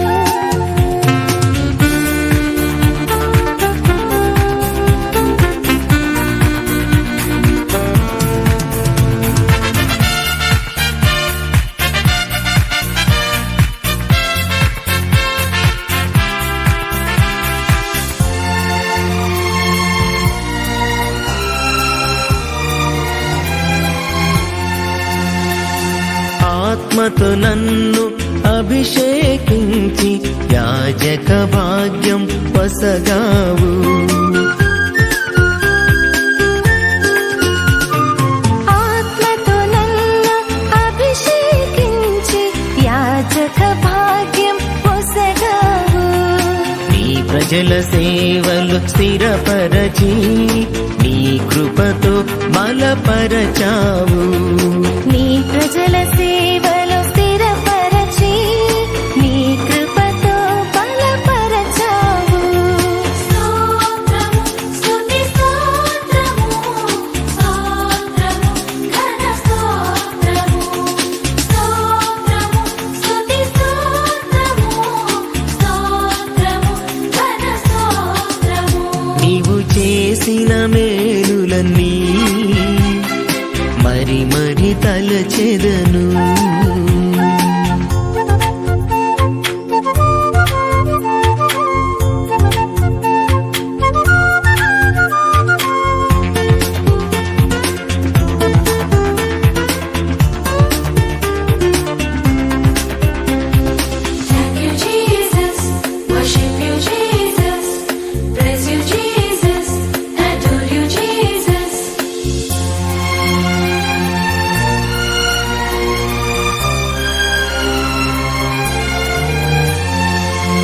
ఆత్మతో నన్ను అభిషేకించి యాజక భాగ్యం వసగావు. ఆత్మతో నన్ను అభిషేకించి యాజక భాగ్యం పొసగావు. నీ ప్రజల సేవలు స్థిరపరచి నీ కృపతో బలపరచావు. నీ ప్రజల సేవలో స్థిరపరచి నీ కృపతో బలపరచావు. స్తోత్రము స్తుతి స్తోత్రము స్తోత్రము ఘన స్తోత్రము. స్తోత్రము స్తుతి స్తోత్రము స్తోత్రము ఘన స్తోత్రము. నీవు చేసిన మేలులన్నీ మరి మరి తలచెదను. Thank you, Jesus. Worship you, Jesus. Praise you, Jesus. Adore you, Jesus.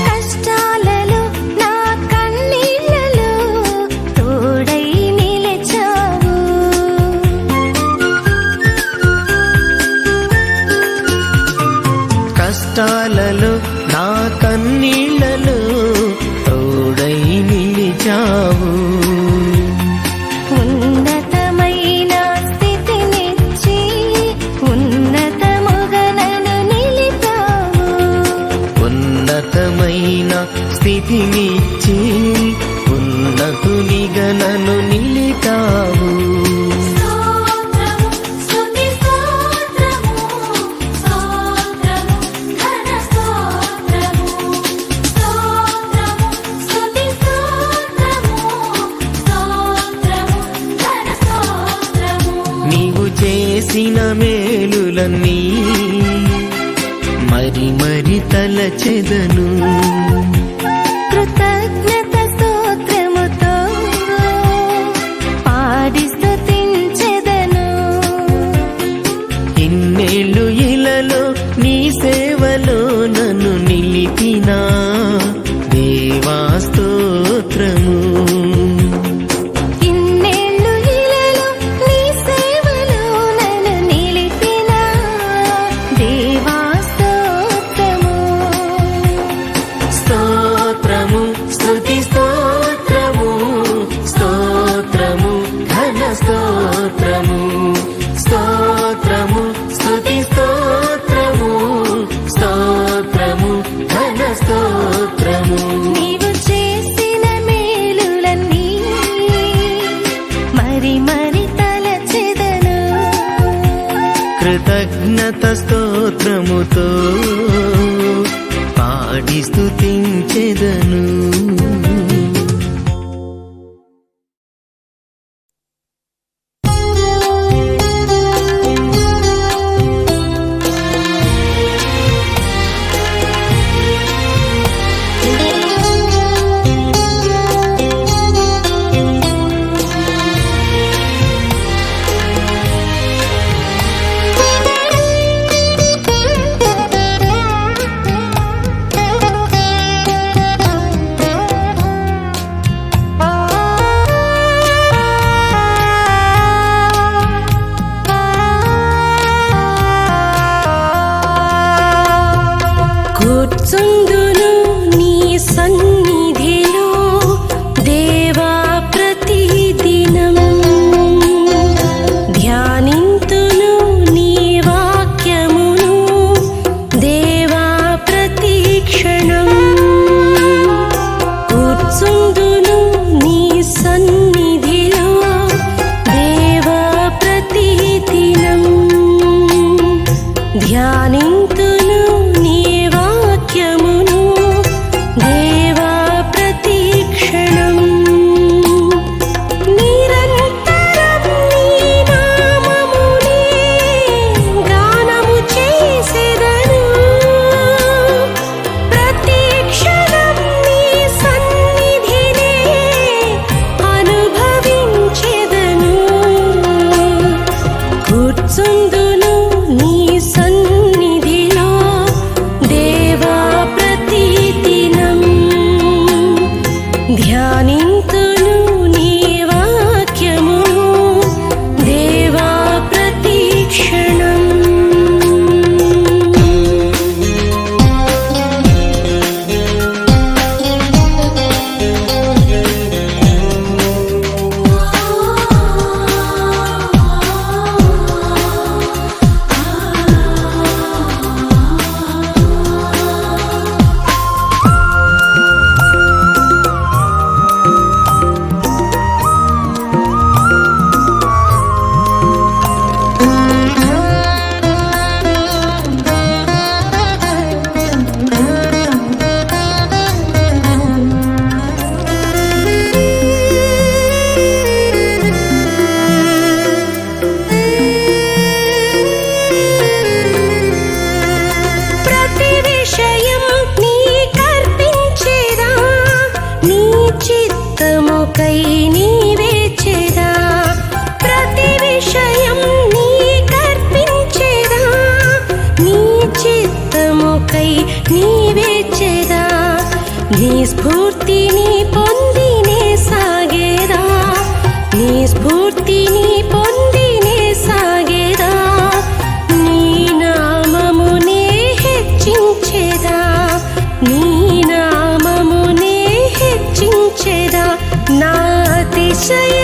కష్టాలలో నా కన్నీళ్లలో తోడై నిలిచావు. కష్టాలలో నా కన్నీళ్లలో తోడై నిలిచావు. ఉన్నతమైన స్థితినిచ్చి ఉన్నతముగా నన్ను నిలిపావు. ఉన్నతమైన స్థితినిచ్చి ఉన్నతునిగా నన్ను నిలిపావు. స్తోత్రము స్తుతి స్తోత్రము స్తోత్రము ఘన స్తోత్రము. స్తోత్రము స్తుతి స్తోత్రము స్తోత్రము ఘన స్తోత్రము. నీవు చేసిన మేలులన్నీ మరి మరి తలచెదను. కృతజ్ఞత స్తోత్రముతో పాడి స్తుతించెదను. ఇన్నేళ్ళు ఇలలో నీ సేవలో నన్ను నిలిపినా దేవా స్తోత్రము. ఇన్నేళ్ళు ఇలలో నీ సేవలో నన్ను నిలిపిన దేవా స్తోత్రము. స్తోత్రము స్తుతి స్తోత్రము స్తోత్రము ఘన స్తోత్రము. స్తోత్రము స్తుతి స్తోత్రము స్తోత్రము ఘన స్తోత్రము. నీవు చేసిన మేలులన్నీ మరి మరి తలచెదను. కృతజ్ఞత స్తోత్రముతో పాడి స్తుతించెదను. స్ఫూర్తిని పొందినే సాగేదా, నీ స్ఫూర్తిని పొందినే సాగేదా, నీ నామమునే హెచ్చించెదా, నీ నామమునే హెచ్చించెదా, నా అతిశయ